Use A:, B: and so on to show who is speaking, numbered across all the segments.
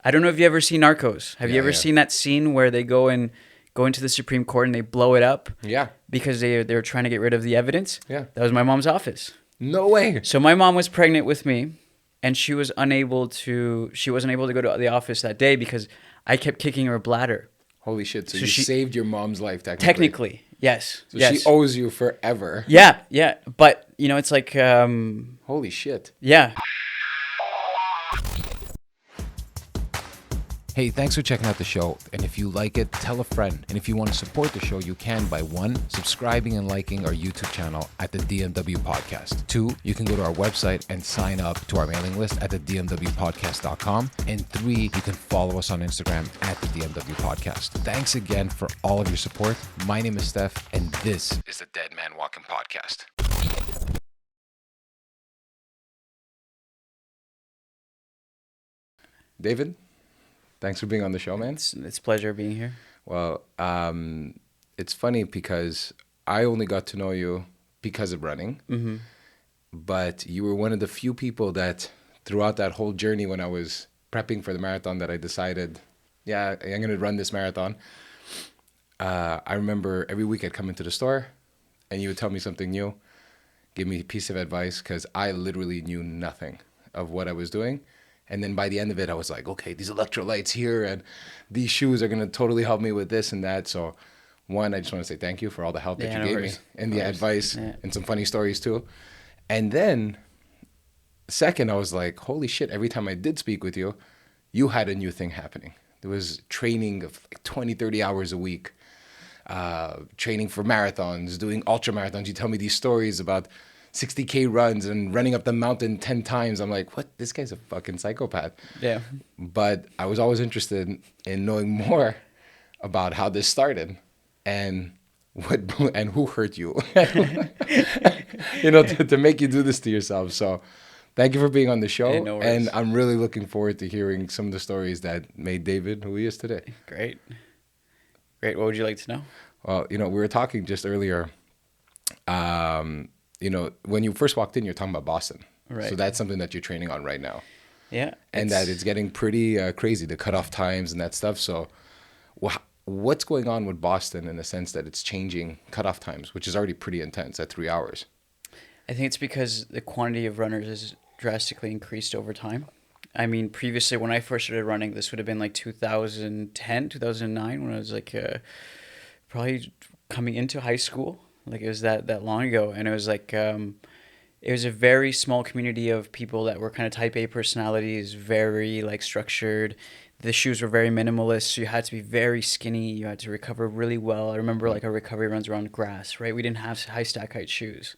A: I don't know if you ever seen Narcos. Have you ever
B: Yeah.
A: seen that scene where they go into the Supreme Court and they blow it up
B: Yeah.
A: because they were trying to get rid of the evidence?
B: Yeah.
A: That was my mom's office.
B: No way.
A: So my mom was pregnant with me, and she wasn't able to go to the office that day because I kept kicking her bladder.
B: Holy shit. So,
A: So
B: you
A: she-
B: saved your mom's life technically.
A: Technically, yes.
B: So
A: yes.
B: she owes you forever.
A: Yeah, yeah. But, it's like,
B: Holy shit.
A: yeah.
C: Hey, thanks for checking out the show. And if you like it, tell a friend. And if you want to support the show, you can by 1, subscribing and liking our YouTube channel at the DMW Podcast. 2, you can go to our website and sign up to our mailing list at the dmwpodcast.com. And 3, you can follow us on Instagram at the DMW Podcast. Thanks again for all of your support. My name is Stef, and this is the Dead Man Walking Podcast.
B: David, thanks for being on the show, man.
A: It's a pleasure being here.
B: Well, it's funny because I only got to know you because of running.
A: Mm-hmm.
B: But you were one of the few people that throughout that whole journey when I was prepping for the marathon that I decided, yeah, I'm going to run this marathon. I remember every week I'd come into the store and you would tell me something new, give me a piece of advice, because I literally knew nothing of what I was doing. And then by the end of it, I was like, okay, these electrolytes here and these shoes are going to totally help me with this and that. So one, I just want to say thank you for all the help that you gave me and the advice and some funny stories too. And then second, I was like, holy shit, every time I did speak with you, you had a new thing happening. There was training of like 20, 30 hours a week, training for marathons, doing ultra marathons. You tell me these stories about 60K runs and running up the mountain 10 times. I'm like, what? This guy's a fucking psychopath.
A: Yeah.
B: But I was always interested in knowing more about how this started and who hurt you, to make you do this to yourself. So thank you for being on the show.
A: Yeah, no worries.
B: And I'm really looking forward to hearing some of the stories that made David who he is today.
A: Great. What would you like to know?
B: Well, we were talking just earlier. When you first walked in, you're talking about Boston.
A: Right.
B: So that's something that you're training on right now.
A: Yeah.
B: And that it's getting pretty crazy, the cutoff times and that stuff. So what's going on with Boston in the sense that it's changing cutoff times, which is already pretty intense at 3 hours?
A: I think it's because the quantity of runners is drastically increased over time. I mean, previously when I first started running, this would have been like 2010, 2009, when I was like probably coming into high school. Like it was that long ago. And it was like, it was a very small community of people that were kind of type A personalities, very like structured. The shoes were very minimalist, so you had to be very skinny. You had to recover really well. I remember like our recovery runs were on grass, right? We didn't have high stack height shoes.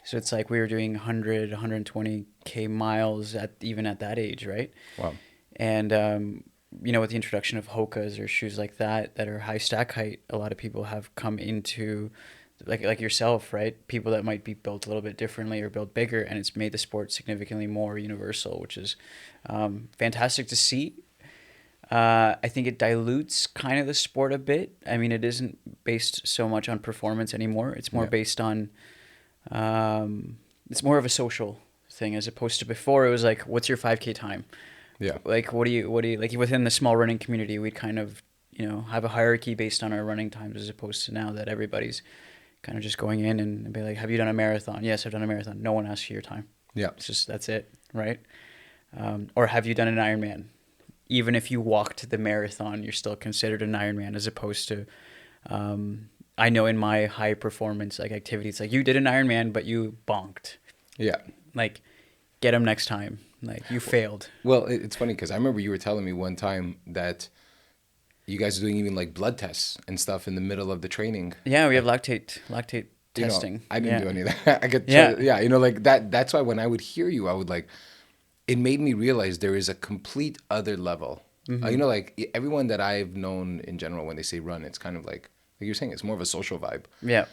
A: So it's like we were doing 100, 120K miles even at that age, right?
B: Wow.
A: And, with the introduction of Hokas or shoes like that are high stack height, a lot of people have come into, like yourself, right? People that might be built a little bit differently or built bigger, and it's made the sport significantly more universal, which is fantastic to see. I think it dilutes kind of the sport a bit. I mean, it isn't based so much on performance anymore. It's more based on, it's more of a social thing as opposed to before. It was like, what's your 5K time?
B: Yeah.
A: Like, what do you, like within the small running community, we'd kind of, have a hierarchy based on our running times as opposed to now that everybody's kind of just going in and be like, have you done a marathon? Yes, I've done a marathon. No one asks you your time.
B: Yeah.
A: It's just, that's it. Right. Or have you done an Ironman? Even if you walked the marathon, you're still considered an Ironman as opposed to, I know in my high performance like activities, like you did an Ironman, but you bonked.
B: Yeah.
A: Like, get them next time. Like you failed.
B: Well, it's funny because I remember you were telling me one time that you guys are doing even like blood tests and stuff in the middle of the training.
A: Yeah, we have lactate testing.
B: I didn't do any of that. I could, like that. That's why when I would hear you, I would like, it made me realize there is a complete other level.
A: Mm-hmm.
B: Like everyone that I've known in general, when they say run, it's kind of like you're saying, it's more of a social vibe.
A: Yeah.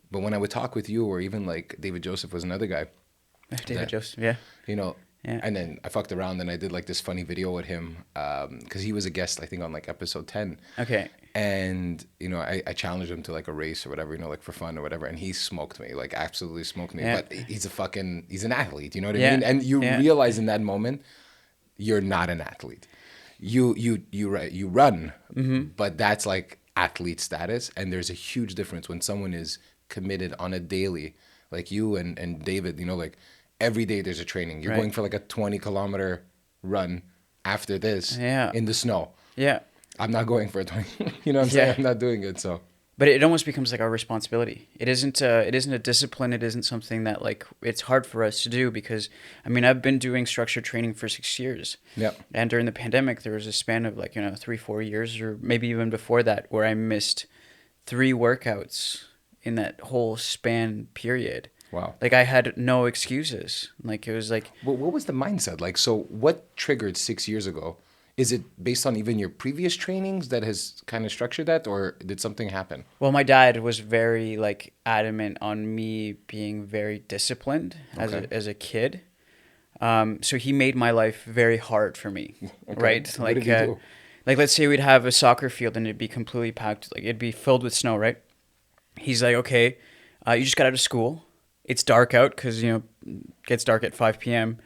B: But when I would talk with you, or even like David Joseph was another guy.
A: David Joseph, yeah.
B: Yeah. And then I fucked around and I did like this funny video with him because he was a guest, I think, on like episode 10.
A: Okay.
B: And, I challenged him to like a race or whatever, like for fun or whatever. And he smoked me, like absolutely smoked me.
A: Yeah.
B: But he's an athlete, you know what I mean? And you realize in that moment, you're not an athlete. you run, but that's like athlete status, and there's a huge difference when someone is committed on a daily, like you and David. Like every day there's a training. You're
A: Right.
B: going for like a 20-kilometer run after this
A: Yeah.
B: in the snow.
A: Yeah.
B: I'm not going for a 20. You know what I'm
A: Yeah.
B: saying? I'm not doing it. So
A: But it almost becomes like our responsibility. It isn't a discipline. It isn't something that like it's hard for us to do because I mean I've been doing structured training for 6 years.
B: yeah,
A: And during the pandemic there was a span of like 3-4 years or maybe even before that where I missed 3 workouts in that whole span period.
B: wow.
A: Like I had no excuses. Like it was like
B: What was the mindset like? So what triggered 6 years ago? Is it based on even your previous trainings that has kind of structured that, or did something happen?
A: well, my dad was very like adamant on me being very disciplined
B: Okay.
A: as a kid. So he made my life very hard for me,
B: Okay.
A: right?
B: What
A: Like,
B: did he do?
A: like let's say we'd have a soccer field and it'd be completely packed, like it'd be filled with snow, right? He's like, okay, you just got out of school. It's dark out because it gets dark at 5 p.m.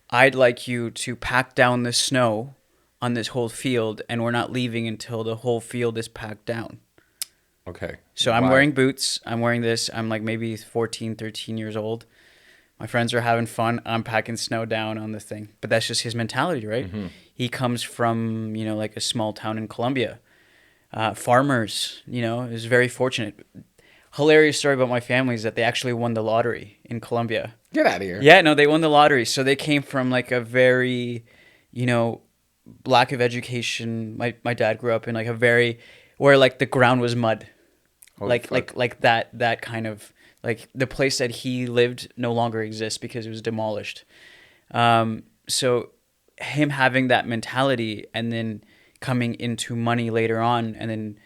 A: I'd like you to pack down the snow on this whole field, and we're not leaving until the whole field is packed down.
B: Okay.
A: So I'm
B: Why?
A: wearing boots. I'm wearing this. I'm like maybe 14, 13 years old. My friends are having fun. I'm packing snow down on the thing. But that's just his mentality, right?
B: Mm-hmm.
A: He comes from, like a small town in Colombia. Farmers, is very fortunate. Hilarious story about my family is that they actually won the lottery in Colombia.
B: Get out of here.
A: Yeah, no, they won the lottery. So they came from like a very, lack of education. My dad grew up in like a very, where like the ground was mud.
B: Holy fuck.
A: Like that kind of, like the place that he lived no longer exists because it was demolished. So him having that mentality and then coming into money later on and then,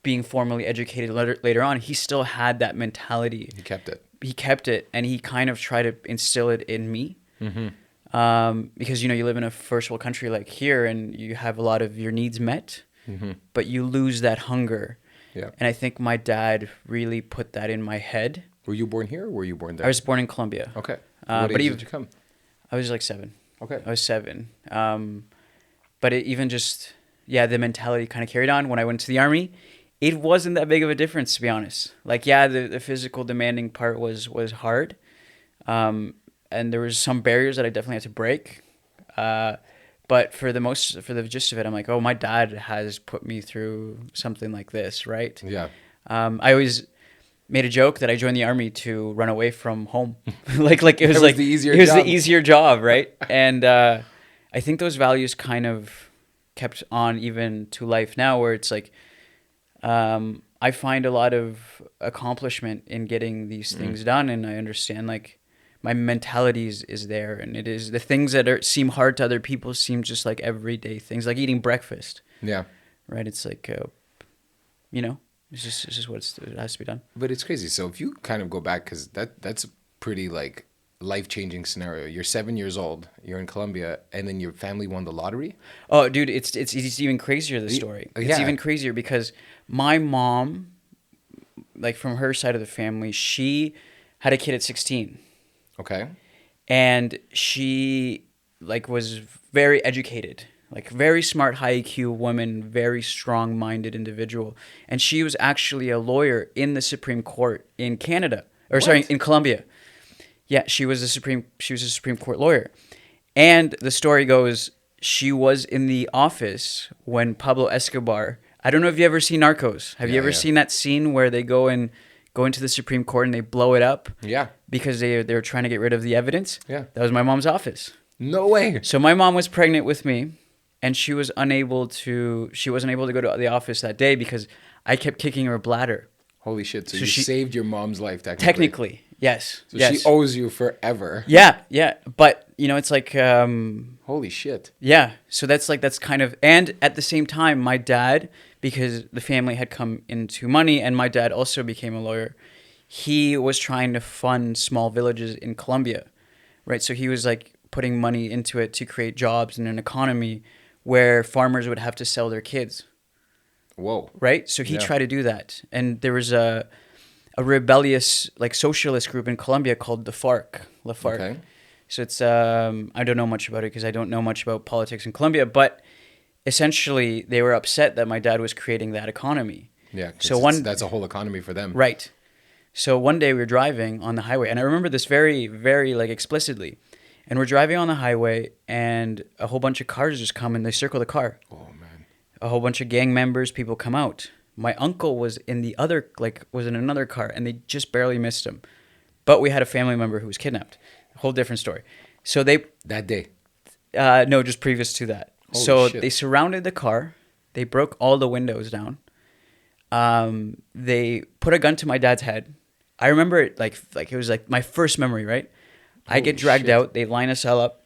A: being formally educated later on, he still had that mentality.
B: He kept it.
A: He kept it, and he kind of tried to instill it in me.
B: Mm-hmm.
A: Because you live in a first world country like here, and you have a lot of your needs met,
B: Mm-hmm.
A: but you lose that hunger.
B: Yeah.
A: And I think my dad really put that in my head.
B: Were you born here or were you born there?
A: I was born in Colombia.
B: Okay.
A: But
B: What age
A: even
B: did you come?
A: I was like 7.
B: Okay.
A: I was 7. But it even just the mentality kind of carried on when I went to the army. It wasn't that big of a difference, to be honest. Like, the physical demanding part was hard. And there was some barriers that I definitely had to break. But for the gist of it, I'm like, oh, my dad has put me through something like this, right?
B: Yeah.
A: I always made a joke that I joined the army to run away from home. like it was
B: was
A: like
B: the easier
A: it was
B: job.
A: the easier job, right? And I think those values kind of kept on even to life now, where it's like I find a lot of accomplishment in getting these things done, and I understand like my mentality is there, and it is the things that seem hard to other people seem just like everyday things, like eating breakfast,
B: Yeah.
A: right? It's like it's just it has to be done.
B: But it's crazy. So if you kind of go back, because that's a pretty like life-changing scenario. You're 7 years old. You're in Colombia, and then your family won the lottery.
A: Oh, dude, it's even crazier, the story. It's
B: yeah.
A: even crazier because my mom, like from her side of the family, she had a kid at 16.
B: Okay.
A: And she like was very educated, like very smart, high IQ woman, very strong-minded individual. And she was actually a lawyer in the Supreme Court in Canada, or sorry, in Colombia. Yeah, she was a Supreme Court lawyer. And the story goes, she was in the office when Pablo Escobar, I don't know if you ever seen Narcos. Have you ever seen that scene where they go into the Supreme Court and they blow it up?
B: Yeah.
A: Because they were trying to get rid of the evidence?
B: Yeah.
A: That was my mom's office.
B: No way.
A: So my mom was pregnant with me, and she wasn't able to go to the office that day because I kept kicking her bladder.
B: Holy shit. So you
A: she
B: saved your mom's life technically.
A: Technically, yes.
B: So
A: yes.
B: she owes you forever.
A: Yeah. But, it's like...
B: Holy shit.
A: Yeah. So that's kind of... And at the same time, my dad, because the family had come into money, and my dad also became a lawyer, he was trying to fund small villages in Colombia, right? So he was like putting money into it to create jobs and an economy where farmers would have to sell their kids.
B: Whoa.
A: Right? So he tried to do that. And there was a rebellious like socialist group in Colombia called the FARC.
B: Okay.
A: So it's I don't know much about it because I don't know much about politics in Colombia, but essentially they were upset that my dad was creating that economy.
B: Yeah,
A: So
B: that's a whole economy for them.
A: right. So one day we were driving on the highway, and I remember this very, very like explicitly. And we're driving on the highway, and a whole bunch of cars just come and they circle the car.
B: Oh man.
A: A whole bunch of gang members, people come out. My uncle was in the other, like, was in another car, and they just barely missed him. But we had a family member who was kidnapped. A whole different story. So they,
B: That day.
A: no, just previous to that.
B: Holy
A: So
B: shit.
A: they surrounded the car. They broke all the windows down. They put a gun to my dad's head. I remember it like it was like my first memory, right? I get
B: Holy
A: dragged
B: shit.
A: out. They line us all up,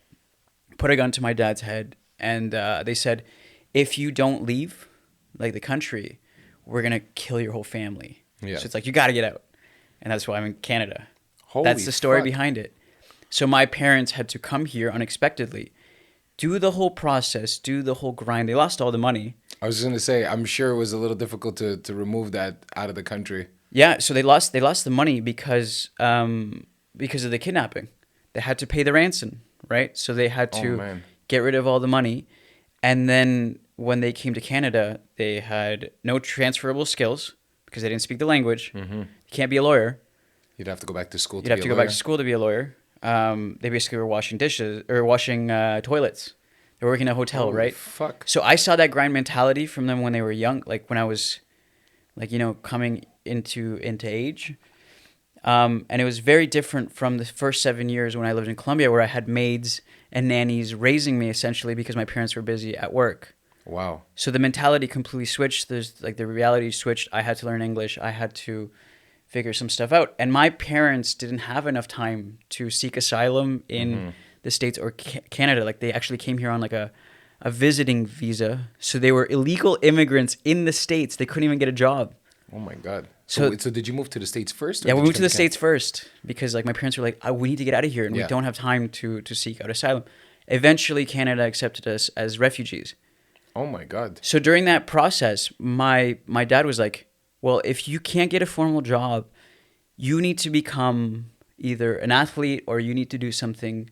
A: put a gun to my dad's head, and they said, if you don't leave, like the country, we're gonna kill your whole family.
B: Yeah.
A: So it's like you got to get out, and that's why I'm in Canada.
B: Holy
A: That's the story
B: fuck.
A: behind it. So my parents had to come here unexpectedly, do the whole process, do the whole grind. They lost all the money.
B: I was going to say, I'm sure it was a little difficult to remove that out of the country.
A: Yeah, so they lost the money because of the kidnapping. They had to pay the ransom, right? So they had
B: Oh,
A: to
B: man.
A: get rid of all the money. And then when they came to Canada, they had no transferable skills because they didn't speak the language.
B: Mm-hmm.
A: You can't be a lawyer.
B: You'd have to go back to school
A: You'd have to go back to school to be a lawyer. They basically were washing dishes or washing toilets. They were working in a hotel,
B: Holy
A: right?
B: fuck.
A: So I saw that grind mentality from them when they were young, like when I was, like, you know, coming into age. And it was very different from the first 7 years when I lived in Colombia, where I had maids and nannies raising me essentially because my parents were busy at work.
B: Wow.
A: So the mentality completely switched. There's like the reality switched. I had to learn English. I had to figure some stuff out. And my parents didn't have enough time to seek asylum in the States or Canada. Like they actually came here on like a visiting visa. So they were illegal immigrants in the States. They couldn't even get a job.
B: Oh my God.
A: So-
B: So did you move to the States first? or
A: Yeah,
B: did
A: we
B: you
A: moved to
B: come
A: the
B: Canada?
A: States first because like my parents were like, we need to get out of here and
B: Yeah.
A: we don't have time to seek out asylum. Eventually, Canada accepted us as refugees.
B: Oh my God.
A: So during that process, my dad was like, well, if you can't get a formal job, you need to become either an athlete or you need to do something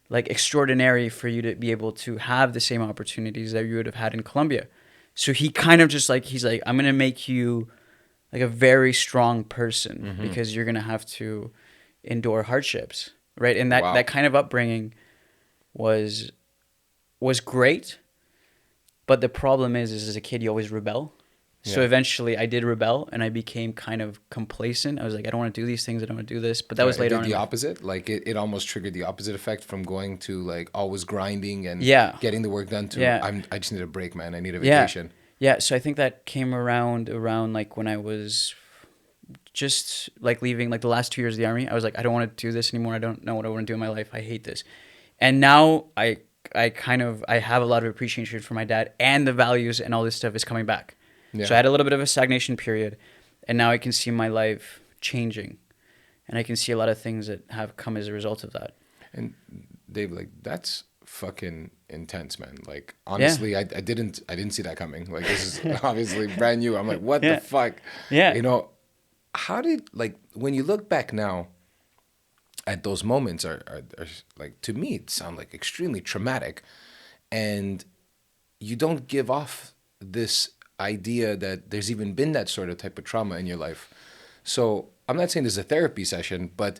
A: like extraordinary for you to be able to have the same opportunities that you would have had in Colombia. So he kind of just like, he's like, I'm going to make you like a very strong person because you're going to have to endure hardships, right? And that,
B: Wow.
A: that kind of upbringing was great. But the problem is as a kid, you always rebel. So
B: Yeah.
A: eventually I did rebel and I became kind of complacent. I was like, I don't want to do these things. I don't want to do this. But that was
B: It
A: later
B: did
A: on. in
B: the
A: life.
B: opposite. Like it almost triggered the opposite effect from going to like always grinding and
A: Yeah.
B: getting the work done to
A: Yeah.
B: I just need a break, man. I need a
A: Yeah.
B: vacation.
A: Yeah. So I think that came around like when I was just like leaving like the last 2 years of the army. I was like, I don't want to do this anymore. I don't know what I want to do in my life. I hate this. And now I have a lot of appreciation for my dad and the values and all this stuff is coming back.
B: Yeah.
A: So I had a little bit of a stagnation period and now I can see my life changing and I can see a lot of things that have come as a result of that.
B: And Dave, like that's fucking intense, man. Like honestly, I didn't see that coming. Like this is obviously brand new. I'm like, what
A: Yeah.
B: the fuck?
A: Yeah.
B: You know, how did like when you look back now at those moments are like to me it sound like extremely traumatic, and you don't give off this idea that there's even been that sort of type of trauma in your life. So I'm not saying this is a therapy session, but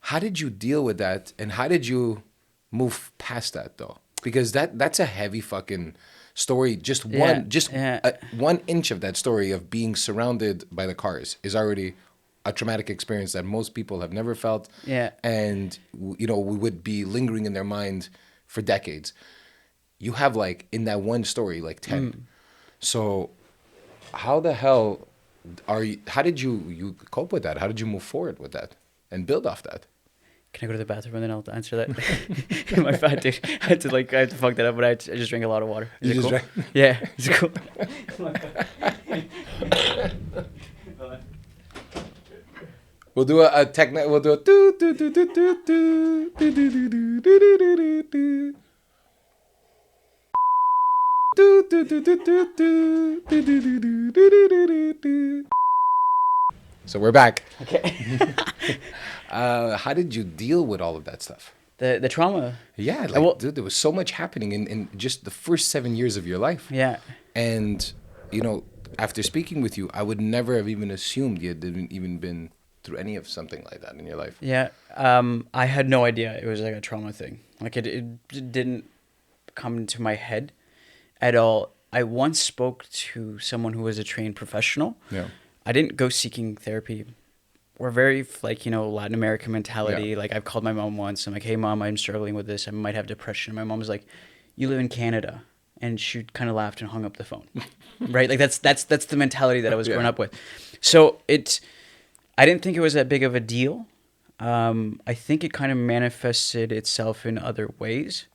B: how did you deal with that and how did you move past that though? Because that's a heavy fucking story. Just one,
A: Yeah.
B: 1 inch of that story of being surrounded by the cars is already a traumatic experience that most people have never felt.
A: Yeah.
B: And you know, we would be lingering in their mind for decades. You have like in that one story like 10. So how the hell how did you cope with that? How did you move forward with that and build off that?
A: Can I go to the bathroom and then I'll answer that? My bad, dude. I had to fuck that up, but I just drank a lot of water. Is
B: You
A: it
B: just
A: cool?
B: drank-
A: Yeah, is it cool?
B: We'll do a technique. We'll do a do do do do do do do do do do do do do. Do do do do do do do do do do do do do. So we're back.
A: Okay.
B: How did you deal with all of that stuff?
A: The trauma.
B: Yeah, like,
A: Well,
B: dude, there was so much happening in just the first 7 years of your life.
A: yeah.
B: And, after speaking with you, I would never have even assumed you had even been through any of something like that in your life.
A: Yeah. I had no idea it was like a trauma thing. Like it didn't come into my head at all. I once spoke to someone who was a trained professional.
B: Yeah.
A: I didn't go seeking therapy. We're very like, Latin American mentality.
B: Yeah.
A: Like I've called my mom once. I'm like, hey mom, I'm struggling with this. I might have depression. My mom was like, you live in Canada. And she kind of laughed and hung up the phone. Right? Like that's the mentality that I was growing up with. So I didn't think it was that big of a deal. I think it kind of manifested itself in other ways.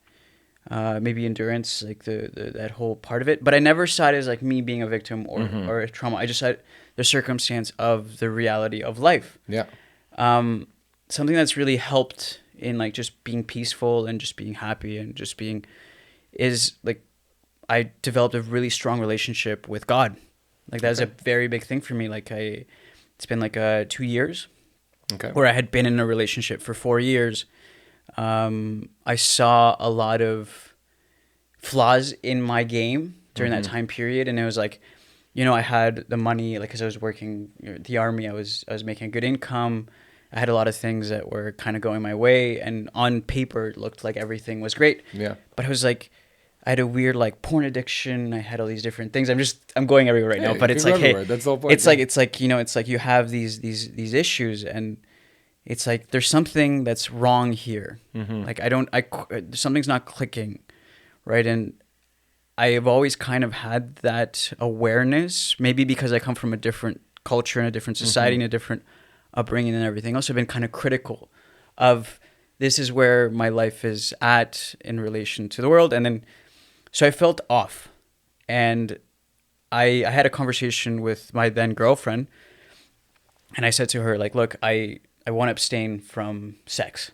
A: Maybe endurance, like that whole part of it. But I never saw it as like me being a victim or a trauma. I just saw the circumstance of the reality of life.
B: Yeah.
A: Something that's really helped in like just being peaceful and just being happy and just being is like I developed a really strong relationship with God. Like that's a very big thing for me. Like it's been like 2 years where I had been in a relationship for 4 years. I saw a lot of flaws in my game during that time period. And it was like, I had the money, like, cause I was working the army, I was making a good income. I had a lot of things that were kind of going my way, and on paper it looked like everything was great.
B: Yeah.
A: But it was like, I had a weird like porn addiction. I had all these different things. I'm going everywhere right now, but it's like, hey,
B: that's the whole point.
A: it's like, it's like you have these issues, and it's like, there's something that's wrong here. Like something's not clicking. Right. And I have always kind of had that awareness, maybe because I come from a different culture and a different society and a different upbringing and everything else. I've been kind of critical of this is where my life is at in relation to the world. And then, so I felt off, and I had a conversation with my then girlfriend, and I said to her, like, look, I want to abstain from sex.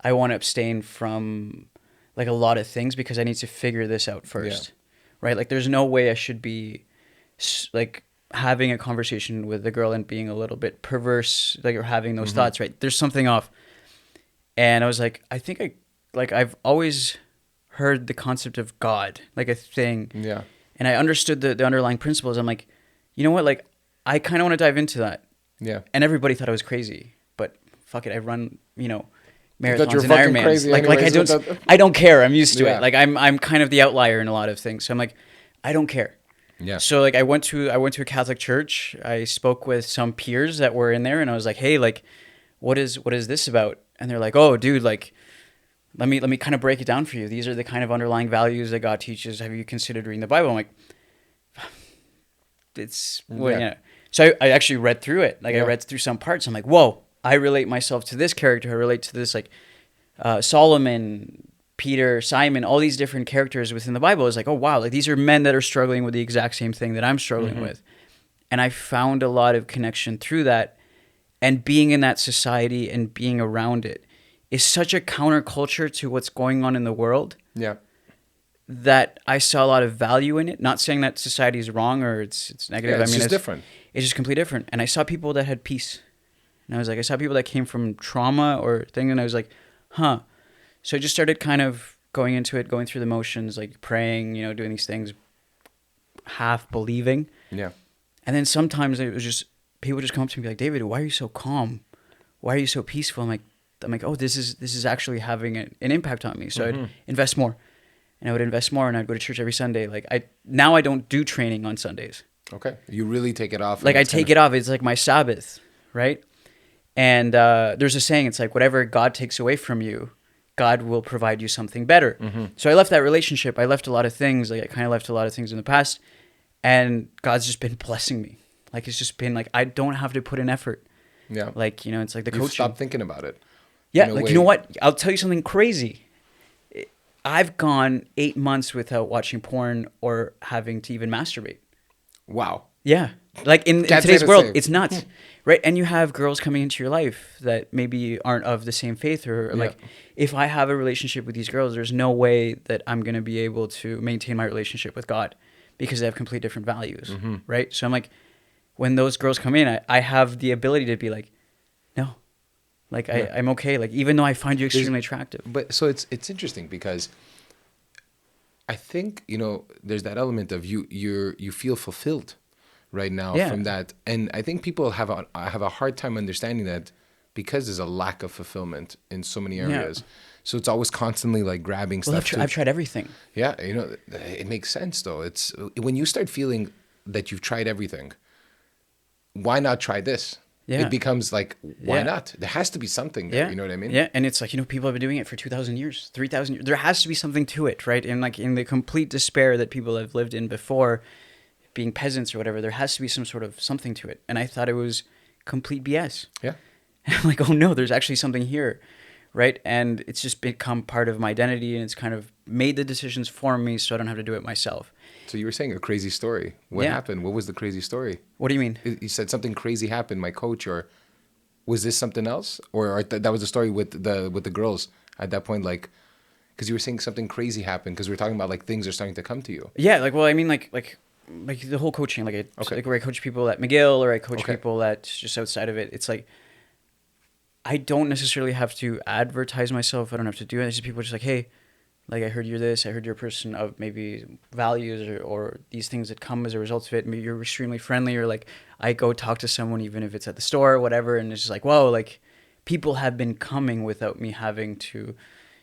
A: I want to abstain from like a lot of things because I need to figure this out first. Yeah. Right? Like there's no way I should be like having a conversation with a girl and being a little bit perverse, like, or having those thoughts, right? There's something off. And I was like, I think I've always heard the concept of God, like a thing.
B: Yeah.
A: And I understood the underlying principles. I'm like, you know what? Like, I kind of want to dive into that.
B: Yeah.
A: And everybody thought I was crazy, but fuck it. I run, marathons
B: you're
A: and
B: fucking
A: Ironmans.
B: crazy
A: Like
B: anyways,
A: I don't care. I'm used to
B: Yeah.
A: it. Like I'm kind of the outlier in a lot of things. So I'm like, I don't care.
B: Yeah.
A: So like I went to a Catholic church. I spoke with some peers that were in there, and I was like, hey, like, what is this about? And they're like, oh, dude, like, let me kind of break it down for you. These are the kind of underlying values that God teaches. Have you considered reading the Bible? I'm like, it's well, yeah. So I actually read through it. Like I read through some parts. I'm like, whoa, I relate myself to this character. I relate to this, like Solomon, Peter, Simon, all these different characters within the Bible. Is like, oh wow, like these are men that are struggling with the exact same thing that I'm struggling with. And I found a lot of connection through that. And being in that society and being around it is such a counterculture to what's going on in the world.
B: Yeah.
A: That I saw a lot of value in it. Not saying that society is wrong or it's negative.
B: Yeah, it's just different.
A: It's just completely different. And I saw people that had peace. And I was like, I saw people that came from trauma or thing, and I was like, huh. So I just started kind of going into it, going through the motions, like praying, doing these things, half believing.
B: Yeah.
A: And then sometimes it was just, people just come up to me and be like, David, why are you so calm? Why are you so peaceful? I'm like, oh, this is actually having an impact on me. So I'd invest more. And I would invest more, and I'd go to church every Sunday. Like now I don't do training on Sundays.
B: Okay. You really take it off.
A: Like I take it off. It's like my Sabbath, right? And there's a saying, it's like whatever God takes away from you, God will provide you something better. So I left that relationship. I left a lot of things. Like I kind of left a lot of things in the past, and God's just been blessing me. Like it's just been like, I don't have to put in effort.
B: Yeah.
A: Like, it's like the coaching.
B: Stop thinking about it.
A: Yeah. Like, you know what? I'll tell you something crazy. I've gone 8 months without watching porn or having to even masturbate.
B: Wow.
A: Yeah. Like in
B: Can't
A: today's
B: say the
A: world,
B: same.
A: it's nuts. Right. And you have girls coming into your life that maybe aren't of the same faith, or like, if I have a relationship with these girls, there's no way that I'm going to be able to maintain my relationship with God because they have completely different values. Right. So I'm like, when those girls come in, I have the ability to be like, no, Like
B: Yeah.
A: I'm okay. Like even though I find you extremely attractive.
B: But so it's interesting because I think, there's that element of you feel fulfilled right now
A: Yeah.
B: from that. And I think people have a hard time understanding that because there's a lack of fulfillment in so many
A: Yeah.
B: areas. So it's always constantly like grabbing
A: Well,
B: stuff.
A: I've tried everything.
B: Yeah, it makes sense though. It's when you start feeling that you've tried everything, why not try this?
A: Yeah.
B: It becomes like, why
A: Yeah.
B: not? There has to be something there.
A: Yeah.
B: You know what I mean?
A: Yeah. And it's like, people have been doing it for 2,000 years, 3,000 years. There has to be something to it, right? And like in the complete despair that people have lived in before, being peasants or whatever, there has to be some sort of something to it. And I thought it was complete BS.
B: Yeah.
A: And I'm like, oh no, there's actually something here, right? And it's just become part of my identity, and it's kind of made the decisions for me so I don't have to do it myself.
B: So you were saying a crazy story. What
A: Yeah.
B: happened? What was the crazy story?
A: What do you mean?
B: You said something crazy happened, my coach, or was this something else? Or that was the story with the girls at that point, like, because you were saying something crazy happened because we were talking about like things are starting to come to you.
A: Yeah, like, well, I mean, like the whole coaching, like,
B: Okay.
A: like where I coach people at McGill or I coach
B: Okay.
A: people at just outside of it. It's like, I don't necessarily have to advertise myself. I don't have to do it. It's just people just like, hey, like I heard you're this. I heard you're a person of maybe values or these things that come as a result of it. Maybe you're extremely friendly, or like I go talk to someone even if it's at the store or whatever, and it's just like, whoa, like people have been coming without me having to.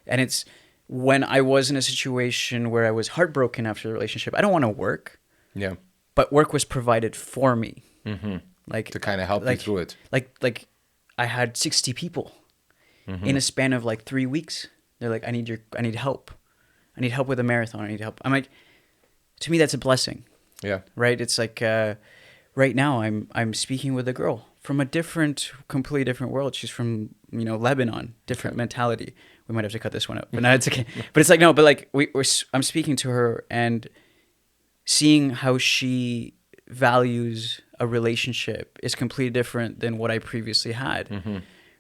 A: And it's when I was in a situation where I was heartbroken after the relationship. I don't want to work,
B: Yeah.
A: but work was provided for me.
B: Mm-hmm.
A: Like
B: To kind of help you
A: like-
B: through it.
A: like I had 60 people
B: Mm-hmm.
A: in a span of like 3 weeks. They're like, I need help. I need help with a marathon. I need help. I'm like, to me, that's a blessing,
B: Yeah.
A: right? It's like, right now I'm speaking with a girl from a completely different world. She's from, Lebanon, different mentality. We might have to cut this one out, but no, it's okay. But it's like, no, but like I'm speaking to her and seeing how she values a relationship is completely different than what I previously had.
B: Mm-hmm.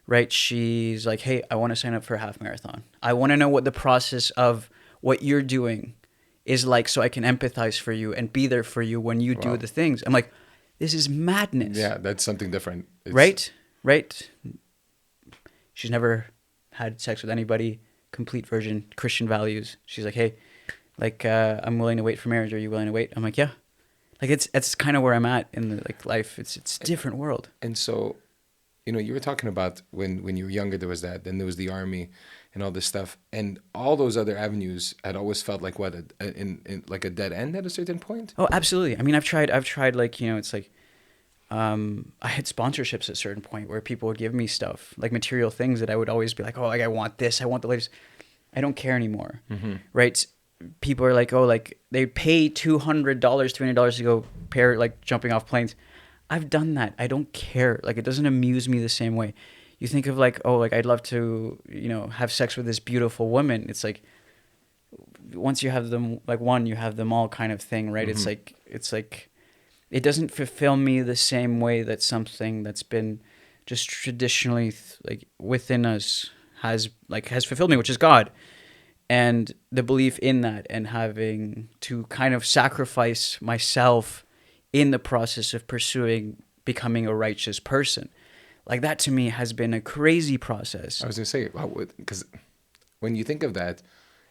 A: Right? She's like, hey, I want to sign up for a half marathon. I want to know what the process of what you're doing is like so I can empathize for you and be there for you when you do
B: Wow.
A: the things. I'm like, this is madness.
B: Yeah, that's something different.
A: Right? She's never had sex with anybody, complete virgin, Christian values. She's like, hey, like, I'm willing to wait for marriage. Are you willing to wait? I'm like, yeah. Like, it's kind of where I'm at in the like life. It's a different world.
B: And so, you were talking about when you were younger, there was that, then there was the army and all this stuff. And all those other avenues had always felt like what, in like a dead end at a certain point?
A: Oh, absolutely. I mean, I've tried like, it's like, I had sponsorships at a certain point where people would give me stuff, like material things that I would always be like, oh, like I want this. I want the latest. I don't care anymore.
B: Mm-hmm.
A: Right? People are like, oh, like they pay $200, $300 to go like jumping off planes. I've done that. I don't care. Like, it doesn't amuse me the same way. You think of like, oh, like I'd love to, have sex with this beautiful woman. It's like, once you have them, like one, you have them all kind of thing, right?
B: Mm-hmm.
A: It's like, it doesn't fulfill me the same way that something that's been just traditionally like within us has fulfilled me, which is God. And the belief in that and having to kind of sacrifice myself in the process of pursuing becoming a righteous person. Like that to me has been a crazy process.
B: I was going to say, because when you think of that,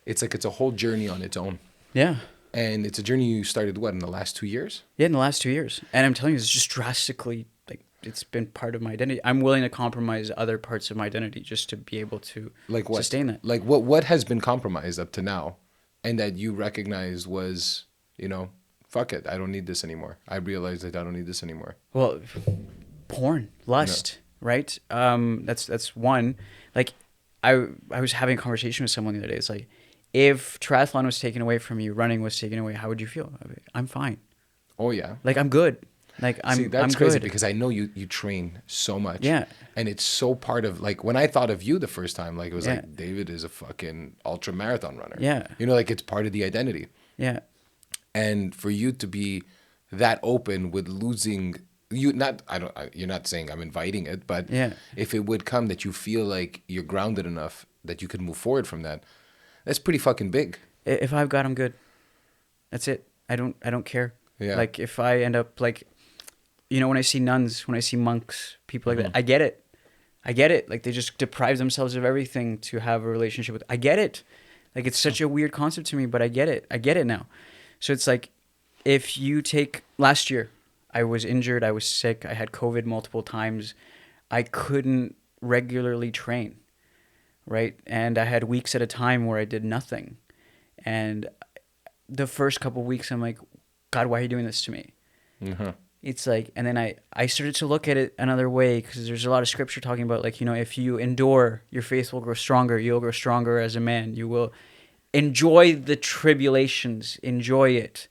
B: it's like it's a whole journey on its own.
A: Yeah.
B: And it's a journey you started, in the last 2 years?
A: Yeah, in the last 2 years. And I'm telling you, it's just drastically, like, it's been part of my identity. I'm willing to compromise other parts of my identity just to be able to
B: Like what?
A: sustain that.
B: Like what has been compromised up to now and that you recognize was, fuck it, I don't need this anymore. I realized that I don't need this anymore.
A: Well, porn, lust, right? That's one. Like, I was having a conversation with someone the other day. It's like, if triathlon was taken away from you, running was taken away, how would you feel? I'm fine.
B: Oh, yeah.
A: Like, I'm good. Like,
B: See, that's
A: I'm
B: crazy
A: good.
B: because I know you train so much.
A: Yeah.
B: And it's so part of, like, when I thought of you the first time, like, it was
A: Yeah.
B: like, David is a fucking ultra marathon runner.
A: Yeah.
B: Like, it's part of the identity.
A: Yeah.
B: And for you to be that open with losing, you're not saying I'm inviting it, but
A: Yeah.
B: if it would come that you feel like you're grounded enough that you could move forward from that, that's pretty fucking big.
A: If I've got, I'm good. That's it. I don't care.
B: Yeah.
A: Like, if I end up like, when I see nuns, when I see monks, people like that, I get it. I get it. Like, they just deprive themselves of everything to have a relationship with. I get it. Like, it's such a weird concept to me, but I get it. I get it now. So it's like, if you take last year, I was injured, I was sick, I had COVID multiple times. I couldn't regularly train, right? And I had weeks at a time where I did nothing. And the first couple of weeks, I'm like, God, why are you doing this to me?
B: Mm-hmm.
A: It's like, and then I started to look at it another way, because there's a lot of scripture talking about, like, you know, if you endure, your faith will grow stronger. You'll grow stronger as a man. You will enjoy the tribulations. Enjoy it.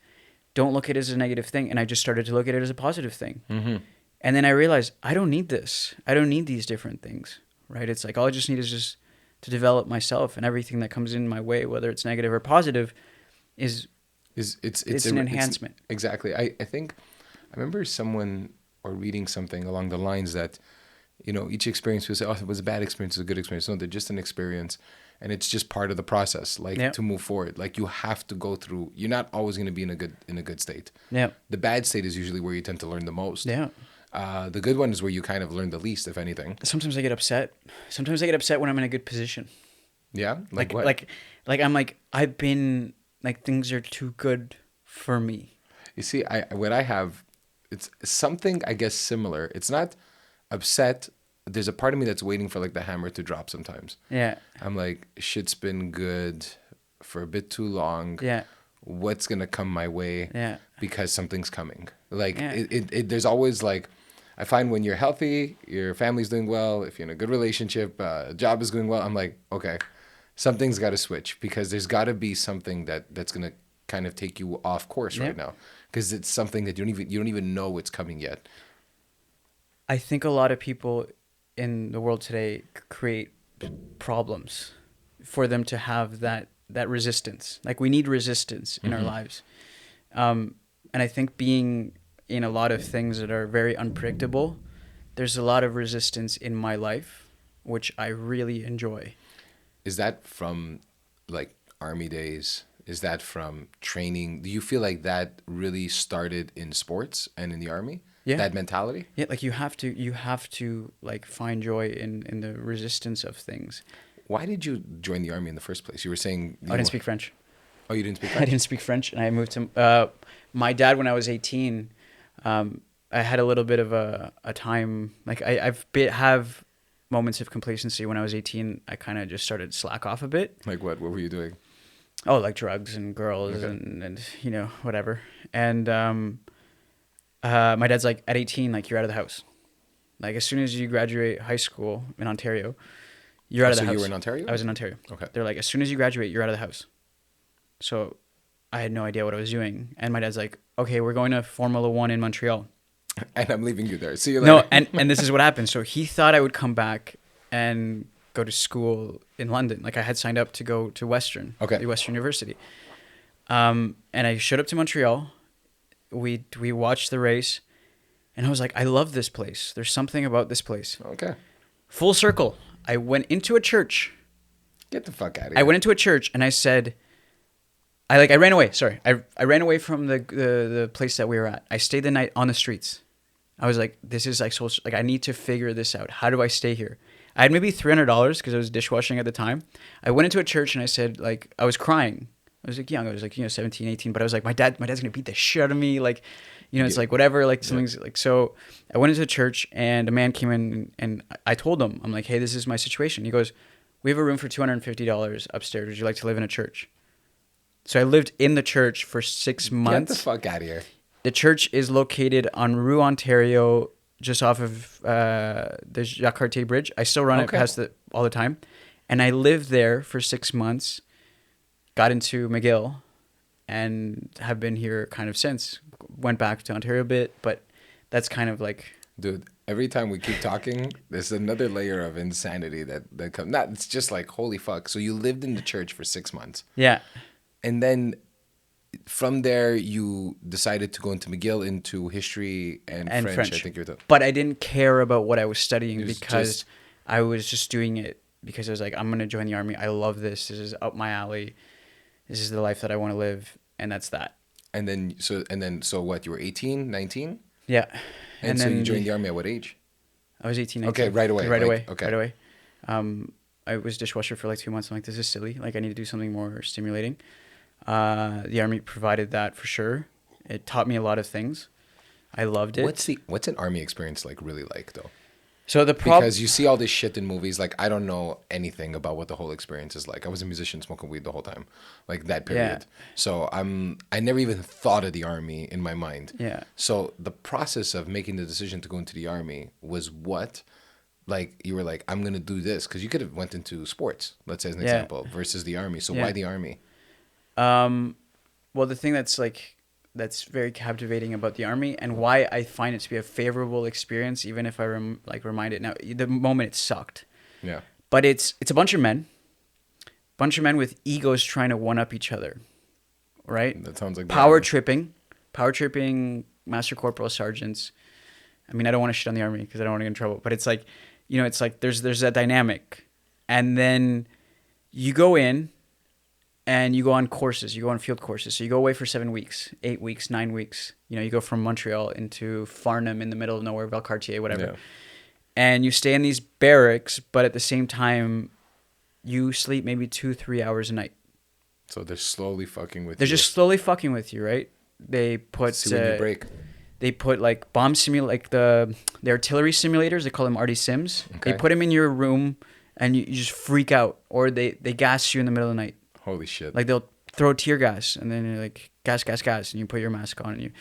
A: Don't look at it as a negative thing. And I just started to look at it as a positive thing.
B: Mm-hmm.
A: And then I realized, I don't need this. I don't need these different things, right? It's like, all I just need is just to develop myself, and everything that comes in my way, whether it's negative or positive, is it's an enhancement.
B: Exactly. I think I remember someone or reading something along the lines that, you know, each experience was, oh, it was a bad experience, it was a good experience. No, they're just an experience, and it's just part of the process, like,
A: Yep.
B: to move forward. Like, you have to go through. You're not always going to be in a good state.
A: Yeah.
B: The bad state is usually where you tend to learn the most.
A: Yeah.
B: The good one is where you kind of learn the least, if anything.
A: Sometimes I get upset. Sometimes I get upset when I'm in a good position.
B: Yeah,
A: Like
B: what?
A: like I'm like, I've been like, things are too good for me.
B: You see, what I have, it's something, I guess, similar. It's not upset. There's a part of me that's waiting for, like, the hammer to drop sometimes.
A: Yeah.
B: I'm like, shit's been good for a bit too long.
A: Yeah.
B: What's gonna come my way?
A: Yeah.
B: Because something's coming. Like,
A: Yeah.
B: there's always, like, I find when you're healthy, your family's doing well, if you're in a good relationship, job is going well, I'm like, okay, something's got to switch, because there's got to be something that's gonna kind of take you off course right now, because it's something that you don't even know it's coming yet.
A: I think a lot of people in the world today create problems for them to have that resistance. Like, we need resistance in our lives. And I think being in a lot of things that are very unpredictable, there's a lot of resistance in my life, which I really enjoy.
B: Is that from, like, army days? Is that from training? Do you feel like that really started in sports and in the army?
A: Yeah.
B: That mentality?
A: Yeah, like, you have to like, find joy in the resistance of things.
B: Why did you join the army in the first place? You were saying
A: I didn't speak French.
B: Oh, you didn't speak
A: I
B: French?
A: didn't speak French, and I moved to my dad when I was 18. I had a little bit of a time, like, have moments of complacency. When I was 18, I kind of just started to slack off a bit.
B: Like, what were you doing?
A: Oh, like drugs and girls,
B: Okay.
A: and you know, whatever. And my dad's like, at 18, like, you're out of the house. Like, as soon as you graduate high school in Ontario, you're out of the house.
B: So you were in Ontario?
A: I was in Ontario.
B: Okay.
A: They're like, as soon as you graduate, you're out of the house. So I had no idea what I was doing. And my dad's like, okay, we're going to Formula One in Montreal.
B: And I'm leaving you there. See you later.
A: No, and this is what happened. So he thought I would come back and go to school in London. Like, I had signed up to go to Western,
B: Okay.
A: the Western University. And I showed up to Montreal. We watched the race, and I was like, I love this place. There's something about this place.
B: Okay.
A: Full circle. I went into a church.
B: Get the fuck out of here.
A: I went into a church, and I said, I ran away. Sorry. I ran away from the place that we were at. I stayed the night on the streets. I was like, this is like, so, like, I need to figure this out. How do I stay here? I had maybe $300 because I was dishwashing at the time. I went into a church and I said, like, I was crying. I was like young. I was like, 17, 18. But I was like, my dad's going to beat the shit out of me. Like, it's like, whatever, like, something's like, so I went into the church, and a man came in, and I told him, I'm like, hey, this is my situation. He goes, we have a room for $250 upstairs. Would you like to live in a church? So I lived in the church for 6 months.
B: Get the fuck out of here.
A: The church is located on Rue Ontario, just off of the Jacques Cartier Bridge. I still run it past it all the time. And I lived there for 6 months, got into McGill, and have been here kind of since. Went back to Ontario a bit, but that's kind of like...
B: Dude, every time we keep talking, there's another layer of insanity that comes. Not, it's just like, holy fuck. So you lived in the church for 6 months.
A: Yeah.
B: And then from there, you decided to go into McGill into history and French. I think you're the...
A: But I didn't care about what I was studying because
B: just...
A: I was just doing it because I was like, I'm going to join the army. I love this. This is up my alley. This is the life that I want to live. And that's that.
B: And then, so what? You were 18, 19?
A: Yeah.
B: And so you joined the army at what age?
A: I was 18,
B: Okay,
A: 19.
B: right away.
A: Right
B: like,
A: away.
B: Okay.
A: Right away. I was dishwasher for like 2 months. I'm like, this is silly. Like, I need to do something more stimulating. The army provided that for sure. It taught me a lot of things. I loved it.
B: What's an army experience like really like though?
A: So the problem,
B: Because you see all this shit in movies. Like I don't know anything about what the whole experience is like. I was a musician smoking weed the whole time, like that period. So I never even thought of the army in my mind.
A: Yeah.
B: So the process of making the decision to go into the army was what? Like you were like, I'm gonna do this because you could have went into sports, let's say as an
A: Yeah.
B: example, versus the army. So why the army?
A: Well, the thing that's very captivating about the army and why I find it to be a favorable experience, even if I remind it now, the moment it sucked.
B: Yeah.
A: But it's a bunch of men with egos trying to one up each other, right?
B: That sounds like
A: power tripping, master corporal sergeants. I mean, I don't want to shit on the army because I don't want to get in trouble, but it's like, it's like there's that dynamic, and then you go in and you go on courses, you go on field courses. So you go away for 7 weeks, 8 weeks, 9 weeks. You go from Montreal into Farnham in the middle of nowhere, Valcartier, whatever.
B: Yeah.
A: And you stay in these barracks, but at the same time, you sleep maybe 2-3 hours a night.
B: So they're slowly fucking with you.
A: They're just slowly fucking with you, right? They put
B: See when you break.
A: They put like like the artillery simulators. They call them RD sims.
B: Okay.
A: They put them in your room, and you just freak out, or they gas you in the middle of the night.
B: Holy shit.
A: Like they'll throw tear gas, and then you're like gas, and you put your mask on, and you.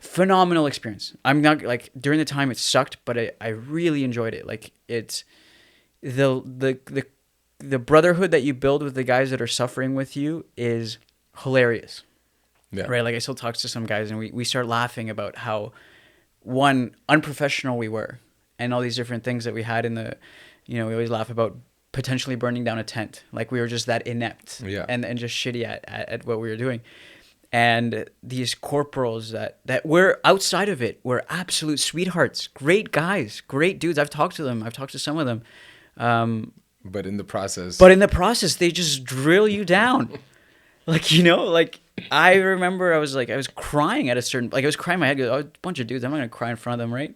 A: Phenomenal experience. I'm not like during the time it sucked, but I really enjoyed it. Like it's the brotherhood that you build with the guys that are suffering with you is hilarious.
B: Yeah.
A: Right. Like I still talk to some guys and we start laughing about how unprofessional we were and all these different things that we had in the, we always laugh about potentially burning down a tent. Like we were just that inept and just shitty at what we were doing. And these corporals that were outside of it were absolute sweethearts, great guys, great dudes. I've talked to them. I've talked to some of them.
B: But in the process,
A: they just drill you down. Like I remember I was crying at a certain, I was crying my head. A bunch of dudes, I'm not going to cry in front of them, right?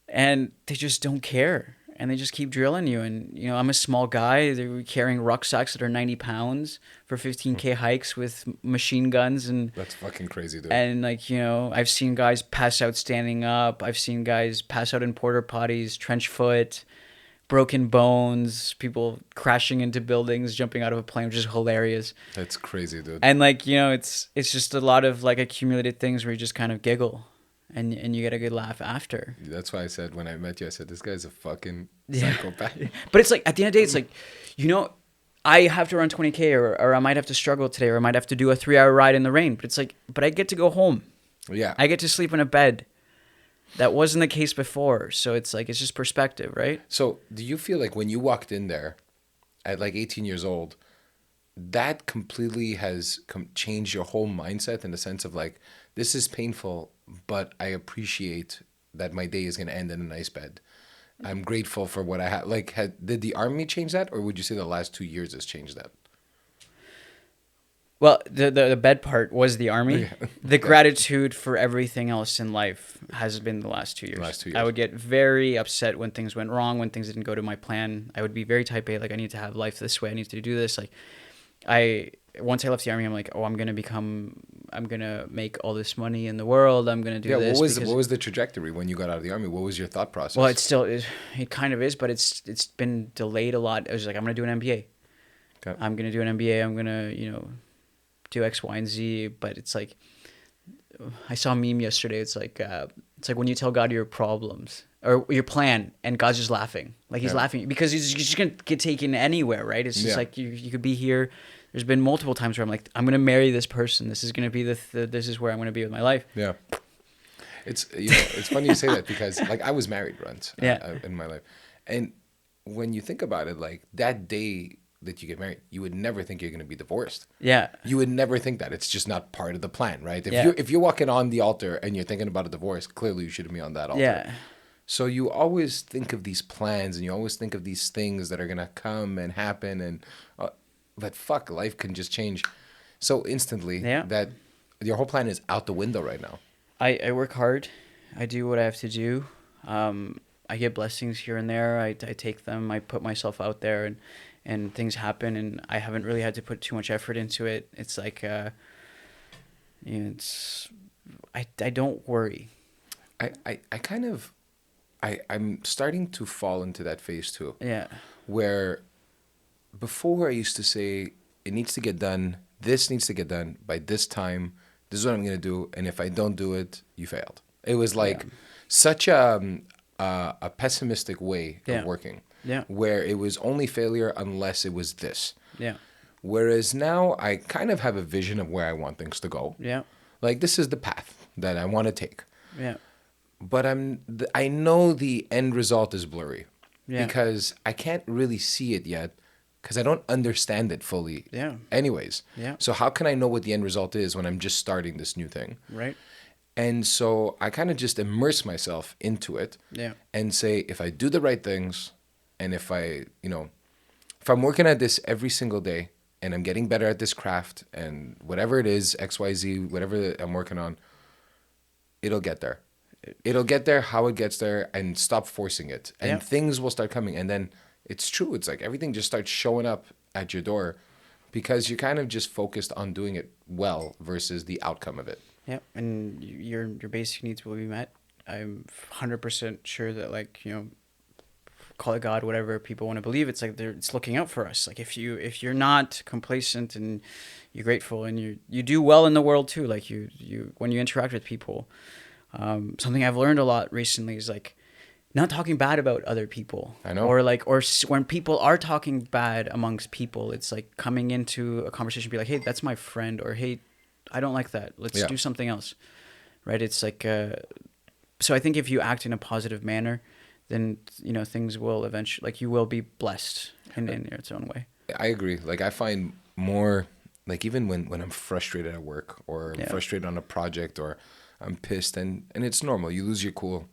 A: And they just don't care. And they just keep drilling you. And, I'm a small guy. They were carrying rucksacks that are 90 pounds for 15K hikes with machine guns. And
B: that's fucking crazy, dude.
A: And, I've seen guys pass out standing up. I've seen guys pass out in porta potties, trench foot, broken bones, people crashing into buildings, jumping out of a plane, which is hilarious.
B: That's crazy, dude.
A: And, it's just a lot of, accumulated things where you just kind of giggle. And you get a good laugh after.
B: That's why I said when I met you, I said, this guy's a fucking psychopath.
A: But it's at the end of the day, it's I have to run 20K or I might have to struggle today or I might have to do a 3-hour ride in the rain. But it's but I get to go home.
B: Yeah.
A: I get to sleep in a bed. That wasn't the case before. So it's it's just perspective, right?
B: So do you feel like when you walked in there at 18 years old, that completely has changed your whole mindset in the sense of this is painful, but I appreciate that my day is going to end in a nice bed. I'm grateful for what I have. Did the army change that, or would you say the last 2 years has changed that?
A: Well, the bed part was the army. Yeah. The gratitude for everything else in life has been the last 2 years. I would get very upset when things went wrong, when things didn't go to my plan. I would be very type A, I need to have life this way. I need to do this. Once I left the army, I'm I'm going to make all this money in the world. I'm going to do this.
B: What was the trajectory when you got out of the army? What was your thought process?
A: Well, it kind of is, but it's been delayed a lot. I was I'm going to do an MBA. Okay. I'm going to do an MBA. I'm going to, do X, Y, and Z. But it's I saw a meme yesterday. It's when you tell God your problems or your plan and God's just laughing. He's laughing because he's just going to get taken anywhere, right? It's just you could be here. There's been multiple times where I'm I'm going to marry this person. This is going to be this is where I'm going to be with my life.
B: Yeah. It's it's funny you say that because I was married once in my life. And when you think about it, that day that you get married, you would never think you're going to be divorced.
A: Yeah.
B: You would never think that. It's just not part of the plan, right? If you're walking on the altar and you're thinking about a divorce, clearly you shouldn't be on that altar.
A: Yeah.
B: So you always think of these plans and you always think of these things that are going to come and happen and but fuck, life can just change so instantly that your whole plan is out the window right now.
A: I work hard. I do what I have to do. I get blessings here and there. I take them. I put myself out there, and things happen, and I haven't really had to put too much effort into it. It's like, it's I don't worry.
B: I kind of I'm starting to fall into that phase too,
A: Yeah.
B: where before I used to say it needs to get done. This needs to get done by this time. This is what I'm gonna do, and if I don't do it, you failed. It was like such a pessimistic way
A: Yeah.
B: of working,
A: Yeah.
B: where it was only failure unless it was this.
A: Yeah.
B: Whereas now I kind of have a vision of where I want things to go.
A: Yeah.
B: Like this is the path that I want to take.
A: Yeah.
B: But I know the end result is blurry
A: Yeah.
B: because I can't really see it yet because I don't understand it fully.
A: Yeah.
B: Anyways.
A: Yeah.
B: So how can I know what the end result is when I'm just starting this new thing?
A: Right.
B: And so I kind of just immerse myself into it
A: Yeah.
B: and say if I do the right things and if if I'm working at this every single day and I'm getting better at this craft and whatever it is, XYZ, whatever I'm working on, it'll get there. It'll get there how it gets there and stop forcing it. And
A: Yeah.
B: things will start coming. And then it's true. It's like everything just starts showing up at your door because you're kind of just focused on doing it well versus the outcome of it.
A: Yeah. And your basic needs will be met. I'm 100% sure that, like, call it God, whatever people want to believe, it's like it's looking out for us. Like if you're not complacent and you're grateful and you do well in the world too, like you when you interact with people, something I've learned a lot recently is like not talking bad about other people.
B: I know.
A: Or when people are talking bad amongst people, it's like coming into a conversation, be like, hey, that's my friend, or hey, I don't like that. Let's do something else, right? It's like so I think if you act in a positive manner, then things will eventually, like, you will be blessed in its own way.
B: I agree. Like I find more like even when I'm frustrated at work or I'm frustrated on a project or I'm pissed and it's normal. You lose your cool.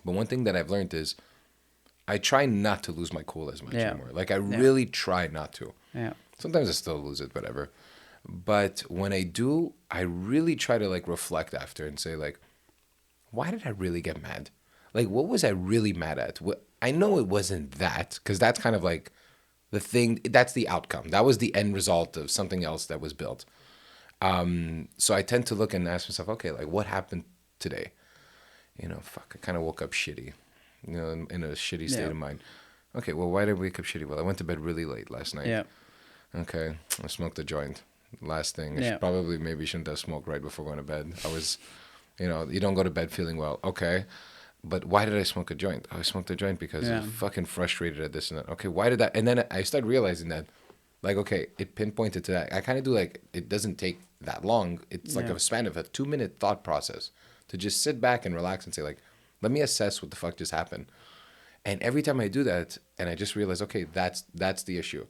B: But one thing that I've learned is I try not to lose my cool as much anymore. Like I really try not to.
A: Yeah.
B: Sometimes I still lose it, whatever. But when I do, I really try to like reflect after and say like, why did I really get mad? Like, what was I really mad at? I know it wasn't that, because that's kind of like the thing. That's the outcome. That was the end result of something else that was built. So I tend to look and ask myself, okay, like what happened today? I kind of woke up shitty, in a shitty state of mind. Okay, well, why did I wake up shitty? Well, I went to bed really late last night.
A: Yeah.
B: Okay, I smoked a joint. Last thing, maybe shouldn't have smoked right before going to bed. I was, you don't go to bed feeling well. Okay. But why did I smoke a joint? Oh, I smoked a joint because I'm fucking frustrated at this and that. Okay, why did that? And then I started realizing that, like, okay, it pinpointed to that. I kind of do like, it doesn't take that long. It's like a span of a 2-minute thought process to just sit back and relax and say, like, let me assess what the fuck just happened. And every time I do that, and I just realize, okay, that's the issue.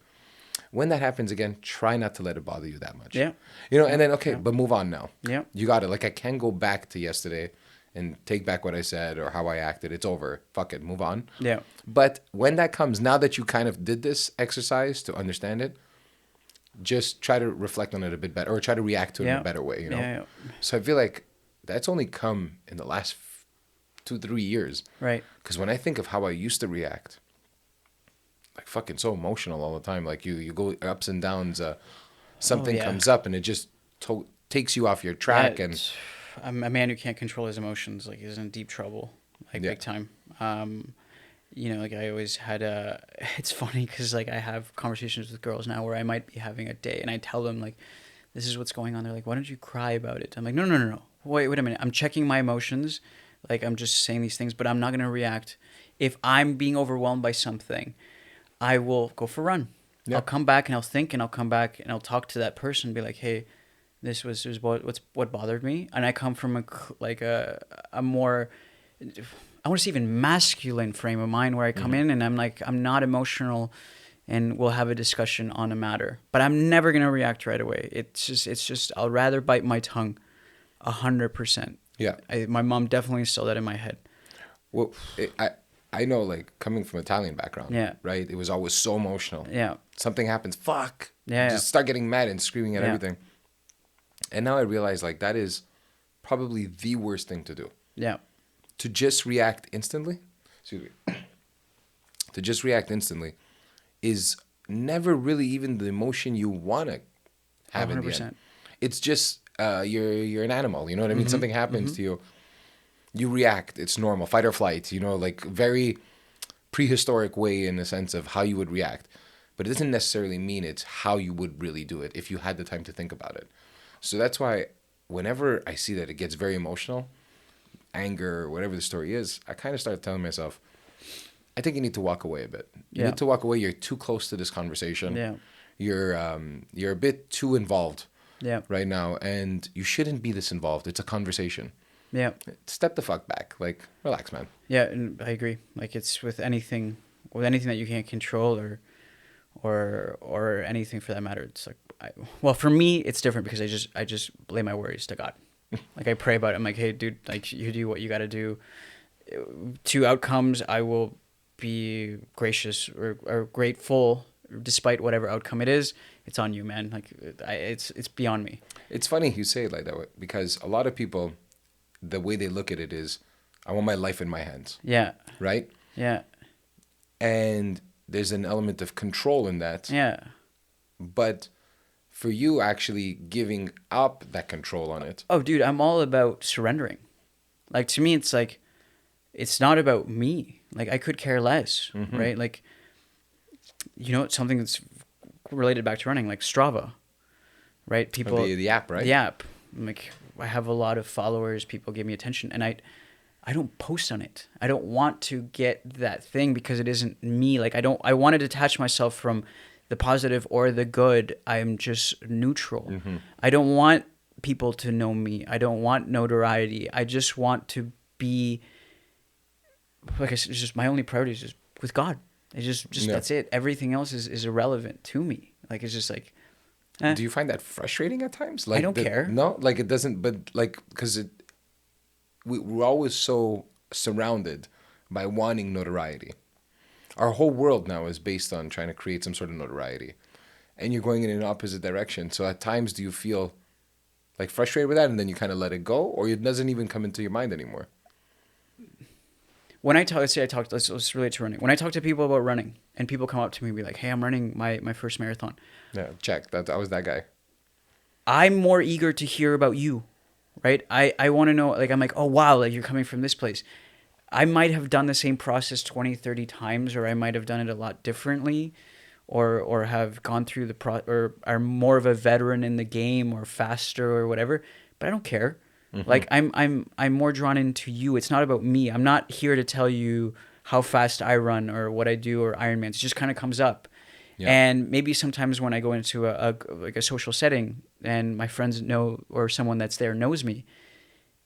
B: When that happens again, try not to let it bother you that much.
A: Yeah.
B: And then, okay, but move on now.
A: Yeah.
B: You got it. Like, I can go back to yesterday and take back what I said or how I acted. It's over. Fuck it. Move on.
A: Yeah.
B: But when that comes, now that you kind of did this exercise to understand it, just try to reflect on it a bit better or try to react to it in a better way,
A: Yeah.
B: So I feel like that's only come in the last 2-3 years.
A: Right.
B: Because when I think of how I used to react, like fucking so emotional all the time. Like you go ups and downs. Something comes up and it just takes you off your track.
A: Yeah,
B: And
A: a man who can't control his emotions, like, is in deep trouble, like big time. Like I always had it's funny because like I have conversations with girls now where I might be having a day and I tell them like, this is what's going on. They're like, why don't you cry about it? I'm like, no. Wait a minute. I'm checking my emotions. Like I'm just saying these things, but I'm not going to react. If I'm being overwhelmed by something, I will go for a run. Yeah. I'll come back and I'll think and I'll come back and I'll talk to that person and be like, hey, this was what bothered me. And I come from a more, I want to say even masculine frame of mind where I come in and I'm like, I'm not emotional and we'll have a discussion on a matter, but I'm never going to react right away. It's just, I'll rather bite my tongue 100%.
B: Yeah.
A: My mom definitely instilled that in my head.
B: Well, I know, like, coming from Italian background, right? It was always so emotional.
A: Yeah.
B: Something happens, fuck.
A: Yeah.
B: Just start getting mad and screaming at everything. And now I realize, like, that is probably the worst thing to do.
A: Yeah.
B: to just react instantly, excuse me, to just react instantly is never really even the emotion you want to have in the end.
A: 100%.
B: It's just you're an animal, you know what I mean? Something happens to you, you react. It's normal, fight or flight, you know, like very prehistoric way in the sense of how you would react. But it doesn't necessarily mean it's how you would really do it if you had the time to think about it. So that's why whenever I see that it gets very emotional, anger, whatever the story is, I kind of start telling myself, I think you need to walk away a bit. You need to walk away. You're too close to this conversation.
A: Yeah.
B: You're a bit too involved right now, and you shouldn't be this involved. It's a conversation.
A: Yeah.
B: Step the fuck back. Like, relax, man.
A: Yeah, and I agree. Like it's with anything that you can't control or anything for that matter. It's like, well, for me, it's different because I just lay my worries to God. Like I pray about it. I'm like, hey, dude, like you do what you got to do. To outcomes, I will be gracious or grateful despite whatever outcome it is. It's on you, man. Like it's beyond me.
B: It's funny you say it like that way because a lot of people, the way they look at it is, I want my life in my hands.
A: Yeah.
B: Right?
A: Yeah.
B: And there's an element of control in that.
A: Yeah.
B: But for you actually giving up that control on it.
A: Oh, dude, I'm all about surrendering. Like to me, it's like, it's not about me. Like I could care less, right? Like, you know, something that's related back to running, like Strava, right? People,
B: the app, right?
A: The app. Like I have a lot of followers. People give me attention, and I don't post on it. I don't want to get that thing because it isn't me. Like I want to detach myself from the positive or the good. I'm just neutral. I don't want people to know me. I don't want notoriety. I just want to be, like I said, it's just my only priority is just with God. It's just that's it. Everything else is irrelevant to me. Like it's just like.
B: Do you find that frustrating at times? Like
A: I don't care.
B: No, like it doesn't. But like because we're always so surrounded by wanting notoriety. Our whole world now is based on trying to create some sort of notoriety, and you're going in an opposite direction. So at times, do you feel like frustrated with that, and then you kind of let it go, or it doesn't even come into your mind anymore?
A: When I talk, let's relate to running. When I talk to people about running, and people come up to me and be like, "Hey, I'm running my first marathon."
B: Yeah, check. I was that guy.
A: I'm more eager to hear about you, right? I want to know, like, I'm like, oh, wow, like, you're coming from this place. I might have done the same process 20, 30 times, or I might have done it a lot differently, or have gone through or are more of a veteran in the game, or faster, or whatever, but I don't care. Like, I'm more drawn into you. It's not about me. I'm not here to tell you how fast I run, or what I do, or Ironman. It just kind of comes up. Yeah. And maybe sometimes when I go into a social setting and my friends know, or someone that's there knows me,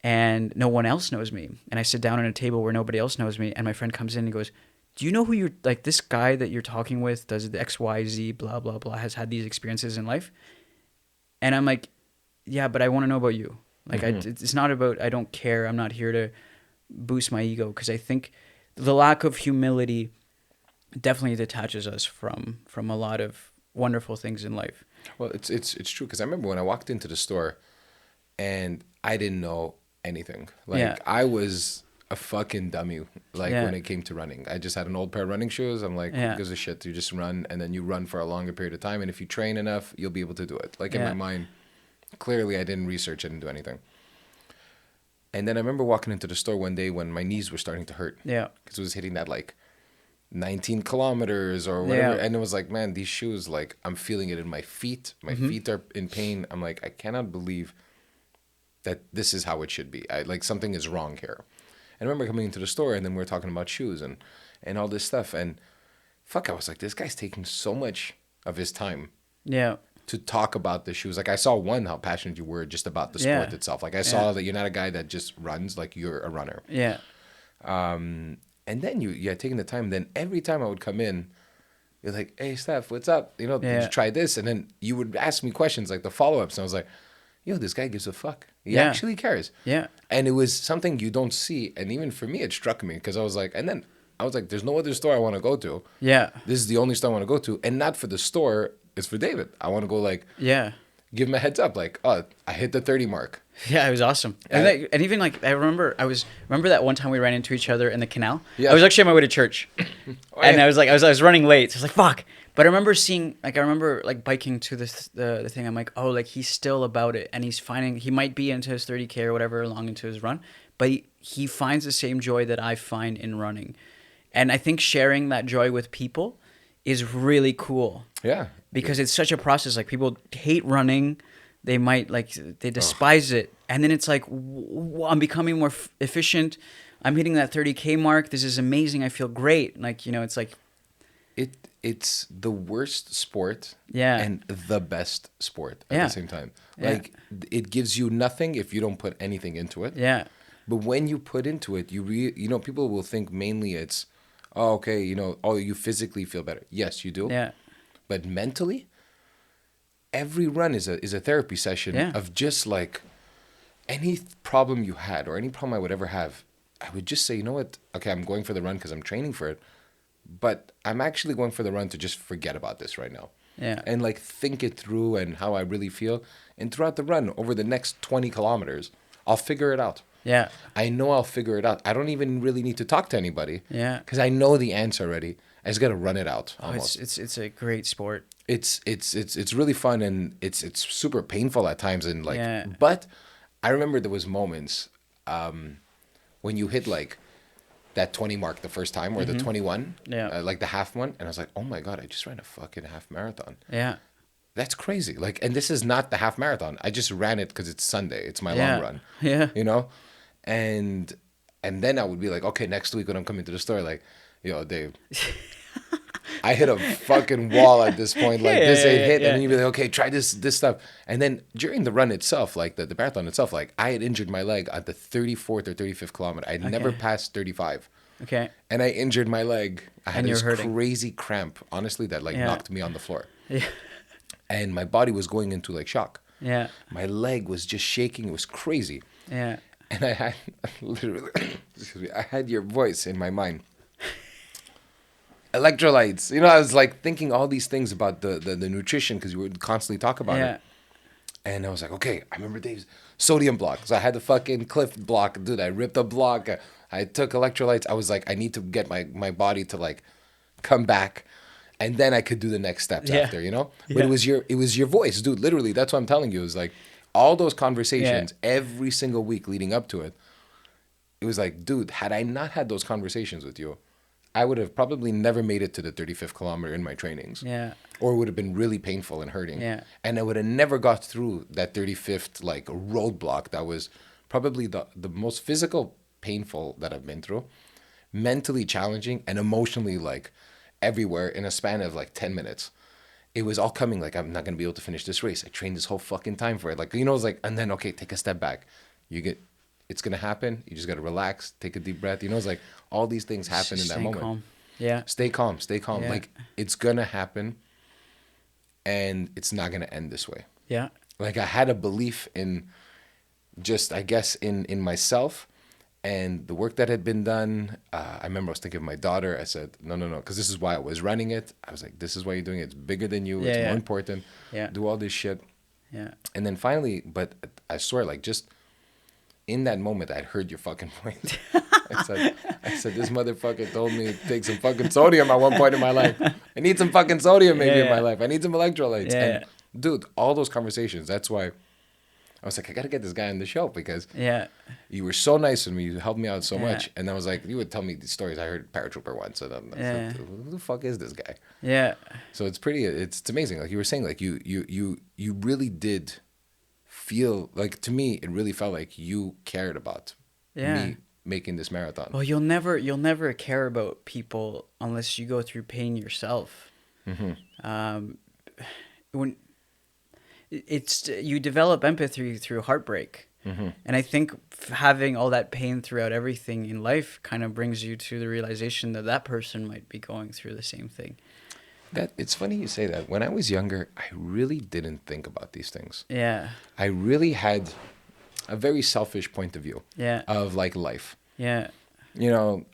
A: and no one else knows me, and I sit down at a table where nobody else knows me, and my friend comes in and goes, do you know who you're, like, this guy that you're talking with does the XYZ, blah, blah, blah, has had these experiences in life? And I'm like, yeah, but I want to know about you. Like, it's not about, I don't care. I'm not here to boost my ego, because I think the lack of humility definitely detaches us from a lot of wonderful things in life.
B: Well, it's true, because I remember when I walked into the store and I didn't know anything. Like I was a fucking dummy. Like when it came to running, I just had an old pair of running shoes. I'm like, who gives a shit? You just run, and then you run for a longer period of time, and if you train enough, you'll be able to do it. Like in my mind, clearly I didn't research, I didn't do anything. And then I remember walking into the store one day when my knees were starting to hurt. Yeah, because it was hitting that like 19 kilometers or whatever. And it was like, man, these shoes, like, I'm feeling it in my feet. My feet are in pain. I'm like, I cannot believe that this is how it should be. Like, something is wrong here. And I remember coming into the store, and then we were talking about shoes and all this stuff. And fuck, I was like, this guy's taking so much of his time to talk about the shoes. Like, I saw how passionate you were just about the sport itself. Like, I saw that you're not a guy that just runs, like, you're a runner. Yeah. And then you're taking the time. Then every time I would come in, you're like, hey, Stef, what's up? You know, did you try this? And then you would ask me questions, like the follow-ups. And I was like, yo, this guy gives a fuck. He actually cares. Yeah. And it was something you don't see. And even for me, it struck me, because I was like, there's no other store I want to go to. Yeah. This is the only store I want to go to. And not for the store, it's for David. I want to go, like, give him a heads up, like, oh, I hit the 30 mark.
A: Yeah, it was awesome. And even like I remember that one time we ran into each other in the canal.
B: Yeah.
A: I was actually on my way to church, and
B: yeah.
A: I was running late. So I was like, fuck. But I remember biking to the thing. I'm like, oh, like he's still about it, and he might be into his 30K or whatever, long into his run, but he finds the same joy that I find in running, and I think sharing that joy with people is really cool.
B: Yeah.
A: Because it's such a process. Like people hate running, they despise it, and then it's like I'm becoming more efficient. I'm hitting that 30K mark. This is amazing. I feel great. Like it's like
B: it's the worst sport
A: Yeah.
B: and the best sport at
A: Yeah.
B: the same time.
A: Yeah.
B: Like it gives you nothing if you don't put anything into it.
A: yeah,
B: But when you put into it, people will think mainly it's, oh, okay, you physically feel better. Yes, you do.
A: yeah,
B: But mentally, every run is a therapy session
A: Yeah.
B: of just like any problem you had or any problem I would ever have. I would just say, you know what? Okay, I'm going for the run because I'm training for it, but I'm actually going for the run to just forget about this right now.
A: Yeah.
B: And like think it through and how I really feel. And throughout the run, over the next 20 kilometers, I'll figure it out.
A: yeah,
B: I know I'll figure it out. I don't even really need to talk to anybody.
A: Yeah.
B: Because I know the answer already. I just got to run it out
A: Oh,
B: almost.
A: it's a great sport.
B: It's really fun and it's super painful at times and like
A: Yeah.
B: but I remember there was moments when you hit like that 20 mark the first time or the 21
A: Yeah.
B: like the half one, and I was like, oh my god, I just ran a fucking half marathon.
A: Yeah,
B: That's crazy. Like, and this is not the half marathon. I just ran it because it's Sunday. It's my
A: Yeah.
B: long run.
A: Yeah.
B: And then I would be like, okay, next week when I'm coming to the store, like, yo, Dave, I hit a fucking wall at this point. Like this ain't hit.
A: yeah.
B: And then you'd be like, okay, try this stuff. And then during the run itself, like the marathon itself, like I had injured my leg at the 34th or 35th kilometer. I'd never passed 35.
A: Okay.
B: And I injured my leg. I had
A: And you're
B: this
A: hurting.
B: crazy cramp, honestly, that like
A: Yeah.
B: knocked me on the floor.
A: Yeah.
B: And my body was going into like shock.
A: Yeah.
B: My leg was just shaking. It was crazy.
A: Yeah.
B: And I had literally, excuse me, I had your voice in my mind. Electrolytes. I was like thinking all these things about the nutrition because you would constantly talk about
A: Yeah.
B: it. And I was like, okay, I remember Dave's sodium block. So I had the fucking Cliff block. Dude, I ripped a block. I took electrolytes. I was like, I need to get my body to like come back. And then I could do the next steps
A: Yeah.
B: after, But
A: Yeah.
B: it was your voice, dude. Literally, that's what I'm telling you. It was like all those conversations every single week leading up to it. It was like, dude, had I not had those conversations with you, I would have probably never made it to the 35th kilometer in my trainings.
A: Yeah.
B: Or it would have been really painful and hurting.
A: Yeah.
B: And I would have never got through that 35th like roadblock that was probably the most physical painful that I've been through, mentally challenging and emotionally like everywhere in a span of like 10 minutes. It was all coming like, I'm not going to be able to finish this race. I trained this whole fucking time for it. Like, it's like, and then, okay, take a step back. It's going to happen. You just got to relax, take a deep breath. It's like all these things happen in that
A: Staying
B: moment.
A: calm. Yeah.
B: Stay calm.
A: Yeah.
B: Like it's going to happen and it's not going to end this way.
A: Yeah.
B: Like I had a belief in just, I guess, in myself and the work that had been done. I remember I was thinking of my daughter. I said, no, because this is why I was running it. I was like, this is why you're doing it. It's bigger than you. It's more important.
A: Yeah.
B: Do all this shit.
A: Yeah.
B: And then finally, but I swear, like just in that moment, I'd heard your fucking voice. I said, this motherfucker told me to take some fucking sodium at one point in my life. I need some fucking sodium maybe in my life. I need some electrolytes.
A: Yeah.
B: And dude, all those conversations, that's why I was like, I got to get this guy on the show because you were so nice with me. You helped me out so much. And I was like, you would tell me these stories. I heard paratrooper once. And I'm like, who the fuck is this guy?
A: Yeah.
B: So it's amazing. Like you were saying, like you really did feel like, to me, it really felt like you cared about me making this marathon.
A: Well, you'll never care about people unless you go through pain yourself.
B: Mm-hmm.
A: When you develop empathy through heartbreak, and I think having all that pain throughout everything in life kind of brings you to the realization that that person might be going through the same thing.
B: That it's funny you say that. When I was younger, I really didn't think about these things.
A: Yeah.
B: I really had a very selfish point of view.
A: Yeah.
B: Of like life.
A: Yeah.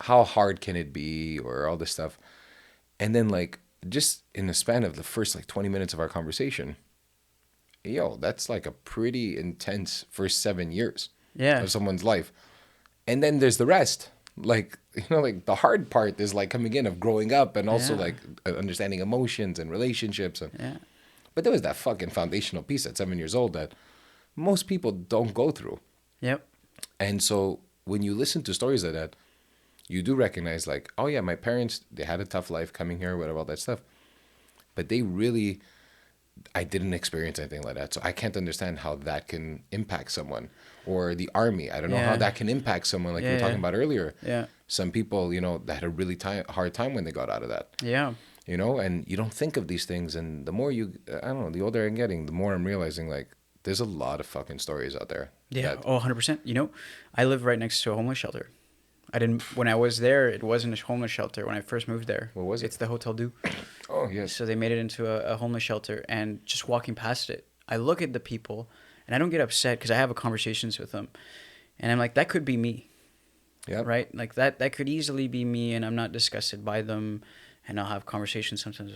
B: How hard can it be, or all this stuff. And then like just in the span of the first like 20 minutes of our conversation, yo, that's like a pretty intense first 7 years
A: Yeah.
B: of someone's life. And then there's the rest. Like, like the hard part is like coming in of growing up and also
A: Yeah.
B: like understanding emotions and relationships.
A: Yeah.
B: But there was that fucking foundational piece at 7 years old that most people don't go through.
A: Yep.
B: And so when you listen to stories like that, you do recognize like, oh yeah, my parents, they had a tough life coming here, whatever, all that stuff. But I didn't experience anything like that. So I can't understand how that can impact someone. Or the army, I don't know how
A: Yeah.
B: that can impact someone like you were
A: Yeah,
B: talking
A: yeah.
B: about earlier.
A: Yeah.
B: Some people, that had a really hard time when they got out of that.
A: Yeah.
B: And you don't think of these things. And the more I don't know, the older I'm getting, the more I'm realizing like there's a lot of fucking stories out there.
A: Yeah. Oh, 100%. I live right next to a homeless shelter. When I was there, it wasn't a homeless shelter when I first moved there.
B: What was it?
A: It's the Hotel Du.
B: Oh, yes.
A: So they made it into a homeless shelter, and just walking past it, I look at the people and I don't get upset because I have conversations with them. And I'm like, that could be me.
B: Yeah.
A: Right? Like that could easily be me, and I'm not disgusted by them. And I'll have conversations sometimes,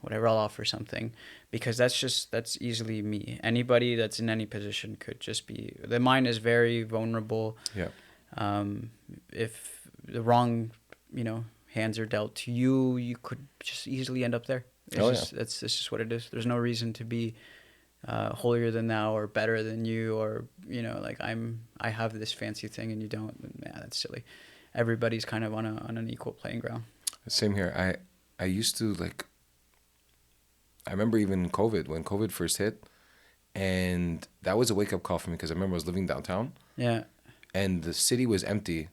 A: whatever, I'll offer something, because that's easily me. Anybody that's in any position could just be, the mind is very vulnerable.
B: Yeah.
A: If the wrong, hands are dealt to you, you could just easily end up there. That's just what it is. There's no reason to be holier than thou or better than you, or like I have this fancy thing and you don't. Yeah, that's silly. Everybody's kind of on an equal playing ground.
B: Same here. I used to I remember even COVID, when COVID first hit, and that was a wake up call for me because I remember I was living downtown.
A: Yeah.
B: And the city was empty,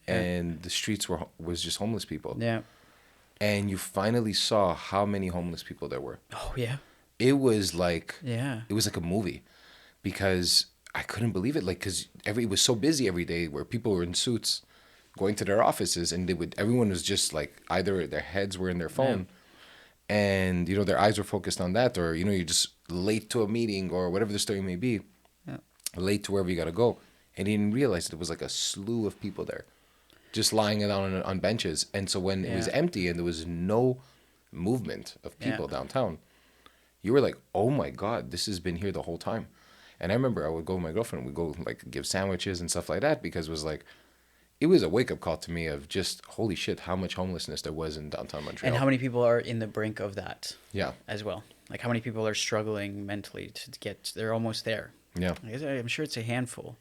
A: Yeah.
B: and the streets was just homeless people.
A: Yeah.
B: And you finally saw how many homeless people there were.
A: Oh yeah.
B: It was like
A: Yeah.
B: a movie, because I couldn't believe it. Like, because it was so busy every day, where people were in suits going to their offices, and everyone was just like, either their heads were in their phone, and their eyes were focused on that, or you're just late to a meeting or whatever the story may be, late to wherever you gotta go. And he didn't realize that it was like a slew of people there, just lying down on benches. And so when it was empty and there was no movement of people downtown, you were like, oh my God, this has been here the whole time. And I remember I would go with my girlfriend, we'd go like give sandwiches and stuff like that, because it was a wake up call to me of just, holy shit, how much homelessness there was in downtown Montreal.
A: And how many people are in the brink of that?
B: Yeah.
A: As well. Like how many people are struggling mentally they're almost there.
B: Yeah.
A: I'm sure it's a handful.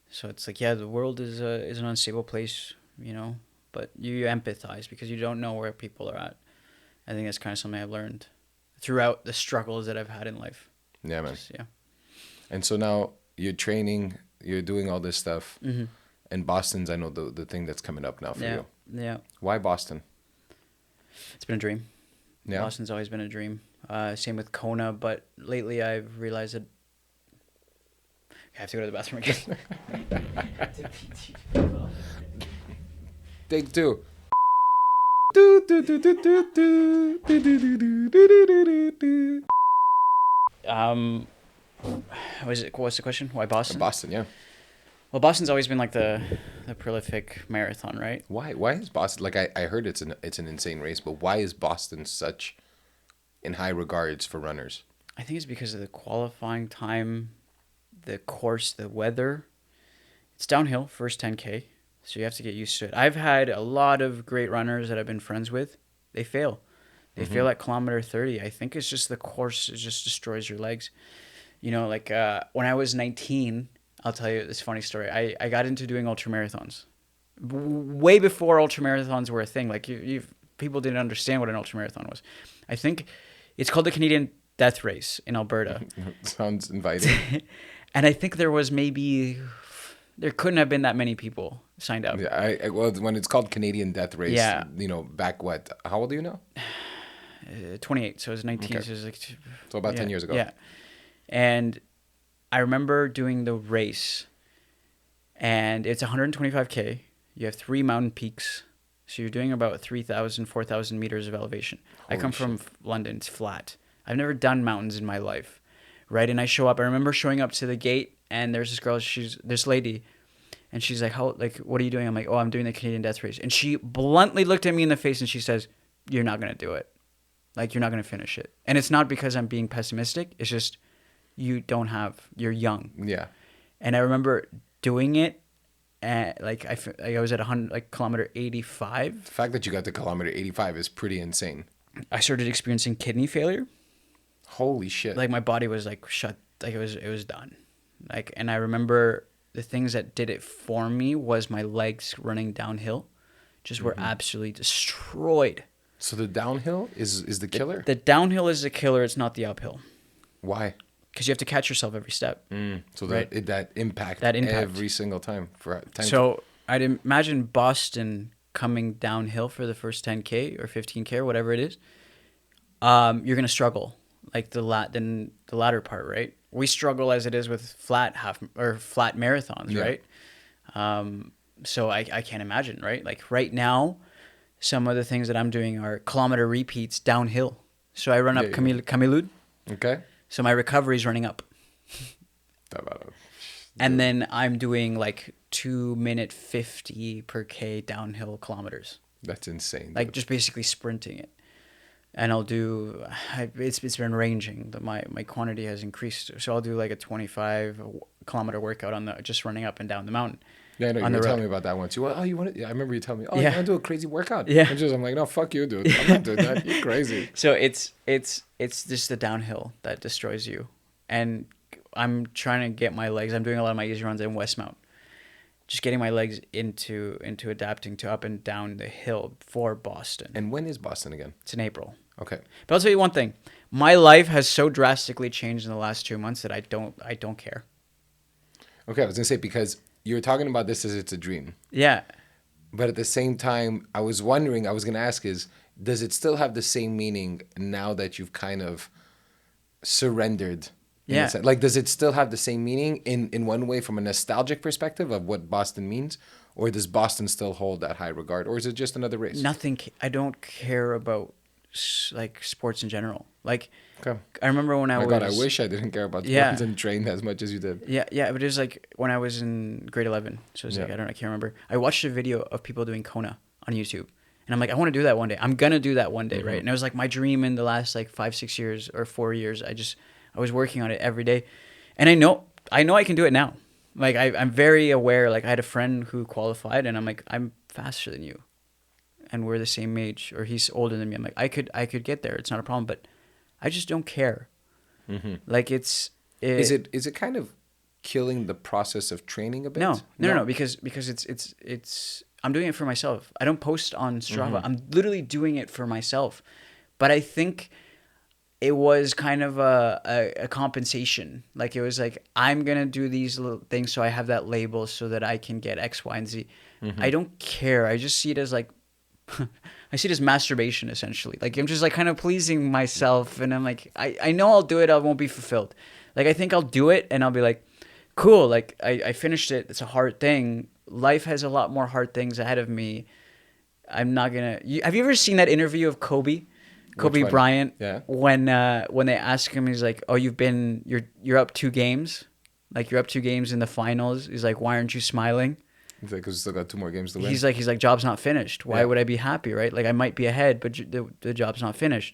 A: So it's like, the world is an unstable place, but you empathize because you don't know where people are at. I think that's kind of something I've learned throughout the struggles that I've had in life.
B: Yeah, man.
A: Yeah.
B: And so now you're training, you're doing all this stuff.
A: Mm-hmm.
B: And Boston's, I know, the thing that's coming up now for you.
A: Yeah.
B: Why Boston?
A: It's been a dream.
B: Yeah.
A: Boston's always been a dream. Same with Kona, but lately I've realized that I have to go to the bathroom again.
B: Take two.
A: What's the question? Why Boston?
B: Boston, yeah.
A: Well, Boston's always been like the prolific marathon, right?
B: Why is Boston, like I heard it's an insane race, but why is Boston such in high regards for runners?
A: I think it's because of the qualifying time, the course, the weather. It's downhill, first 10K, so you have to get used to it. I've had a lot of great runners that I've been friends with. They fail. They fail at kilometer 30. I think it's just the course. It just destroys your legs. When I was 19, I'll tell you this funny story. I got into doing ultramarathons way before ultramarathons were a thing. Like people didn't understand what an ultramarathon was. I think it's called the Canadian Death Race in Alberta.
B: Sounds inviting.
A: And I think there couldn't have been that many people signed up.
B: Yeah, well, when it's called Canadian Death Race, back what? How old are you now?
A: 28. So it was 19.
B: Okay.
A: So it was like,
B: so about 10 years ago.
A: Yeah. And I remember doing the race, and it's 125K. You have 3 mountain peaks. So you're doing about 3,000, 4,000 meters of elevation. I come from London. It's flat. I've never done mountains in my life, right? And I show up. I remember showing up to the gate, and there's this girl. This lady, and she's like, what are you doing? I'm like, I'm doing the Canadian Death Race. And she bluntly looked at me in the face, and she says, you're not going to do it. Like, you're not going to finish it. And it's not because I'm being pessimistic. It's just, you're young.
B: Yeah.
A: And I remember doing it at like I was at 100 like kilometer 85.
B: The fact that you got to kilometer 85 is pretty insane.
A: I started experiencing kidney failure.
B: Holy shit.
A: Like my body was like shut, like it was done. Like, and I remember the things that did it for me was my legs running downhill just were absolutely destroyed.
B: So the downhill is the killer?
A: The downhill is the killer, it's not the uphill.
B: Why?
A: Because you have to catch yourself every step.
B: So
A: Right.
B: that impact every single time for 10.
A: So I'd imagine Boston coming downhill for the first 10K or 15K or whatever it is. You're gonna struggle, like the latter part, right? We struggle as it is with flat marathons,
B: Yeah.
A: right? So I can't imagine, right? Like right now, some of the things that I'm doing are kilometer repeats downhill. So I run up Camilud.
B: Okay.
A: So my recovery is running up. And then I'm doing like 2-minute 50 per K downhill kilometers.
B: That's insane.
A: Like just basically sprinting it. And I'll do, it's been ranging. My quantity has increased. So I'll do like a 25-kilometer workout on just running up and down the mountain.
B: Yeah, I know.
A: On
B: You
A: the
B: were telling
A: road.
B: me about that once. You want to? Yeah, I remember you telling me. Oh,
A: Yeah.
B: you want to do a crazy workout?
A: Yeah.
B: I'm like, no, fuck you, dude. I'm not doing that. You're crazy.
A: So it's just the downhill that destroys you. And I'm trying to get my legs. I'm doing a lot of my easy runs in Westmount. Just getting my legs into adapting to up and down the hill for Boston.
B: And when is Boston again?
A: It's in April.
B: Okay.
A: But I'll tell you one thing. My life has so drastically changed in the last 2 months that I don't care.
B: Okay, I was gonna say because you were talking about this as it's a dream,
A: Yeah.
B: but at the same time, I was wondering. I was gonna ask is, does it still have the same meaning now that you've kind of surrendered? in a
A: Yeah.
B: sense? Like, does it still have the same meaning in one way from a nostalgic perspective of what Boston means, or does Boston still hold that high regard, or is it just another race?
A: Nothing. I don't care about like sports in general. Like
B: Okay.
A: I remember when I
B: My
A: was.
B: God, I wish I didn't care about
A: Yeah.
B: sports and train as much as you did.
A: Yeah, but it was like when I was in grade 11. So it's like,
B: Yeah.
A: I can't remember. I watched a video of people doing Kona on YouTube. And I'm like, I want to do that one day. I'm going to do that one day, right? And it was like my dream in the last like 5-6 years or 4 years. I was working on it every day. And I know I can do it now. Like I'm very aware. Like I had a friend who qualified and I'm like, I'm faster than you. And we're the same age or he's older than me. I'm like, I could get there. It's not a problem, but I just don't care. Like is
B: it kind of killing the process of training a bit?
A: No, because it's I'm doing it for myself. I don't post on Strava. I'm literally doing it for myself. But I think it was kind of a compensation. Like it was like I'm gonna do these little things so I have that label so that I can get X, Y, and Z. I don't care. I just see it as like I see it as masturbation essentially. Like I'm just like kind of pleasing myself, and I'm like I know I'll do it. I won't be fulfilled. Like I think I'll do it, and I'll be like, cool. Like I finished it. It's a hard thing. Life has a lot more hard things ahead of me. I'm not gonna. Have you ever seen that interview of Kobe
B: one?
A: Bryant?
B: Yeah.
A: When they ask him, he's like, "Oh, you're up 2 games. Like you're up 2 games in the finals." He's like, "Why aren't you smiling?"
B: It's like, 'cause we still got 2 more games to win.
A: He's like, job's not finished. Why would I be happy, right? Like I might be ahead, but the job's not finished.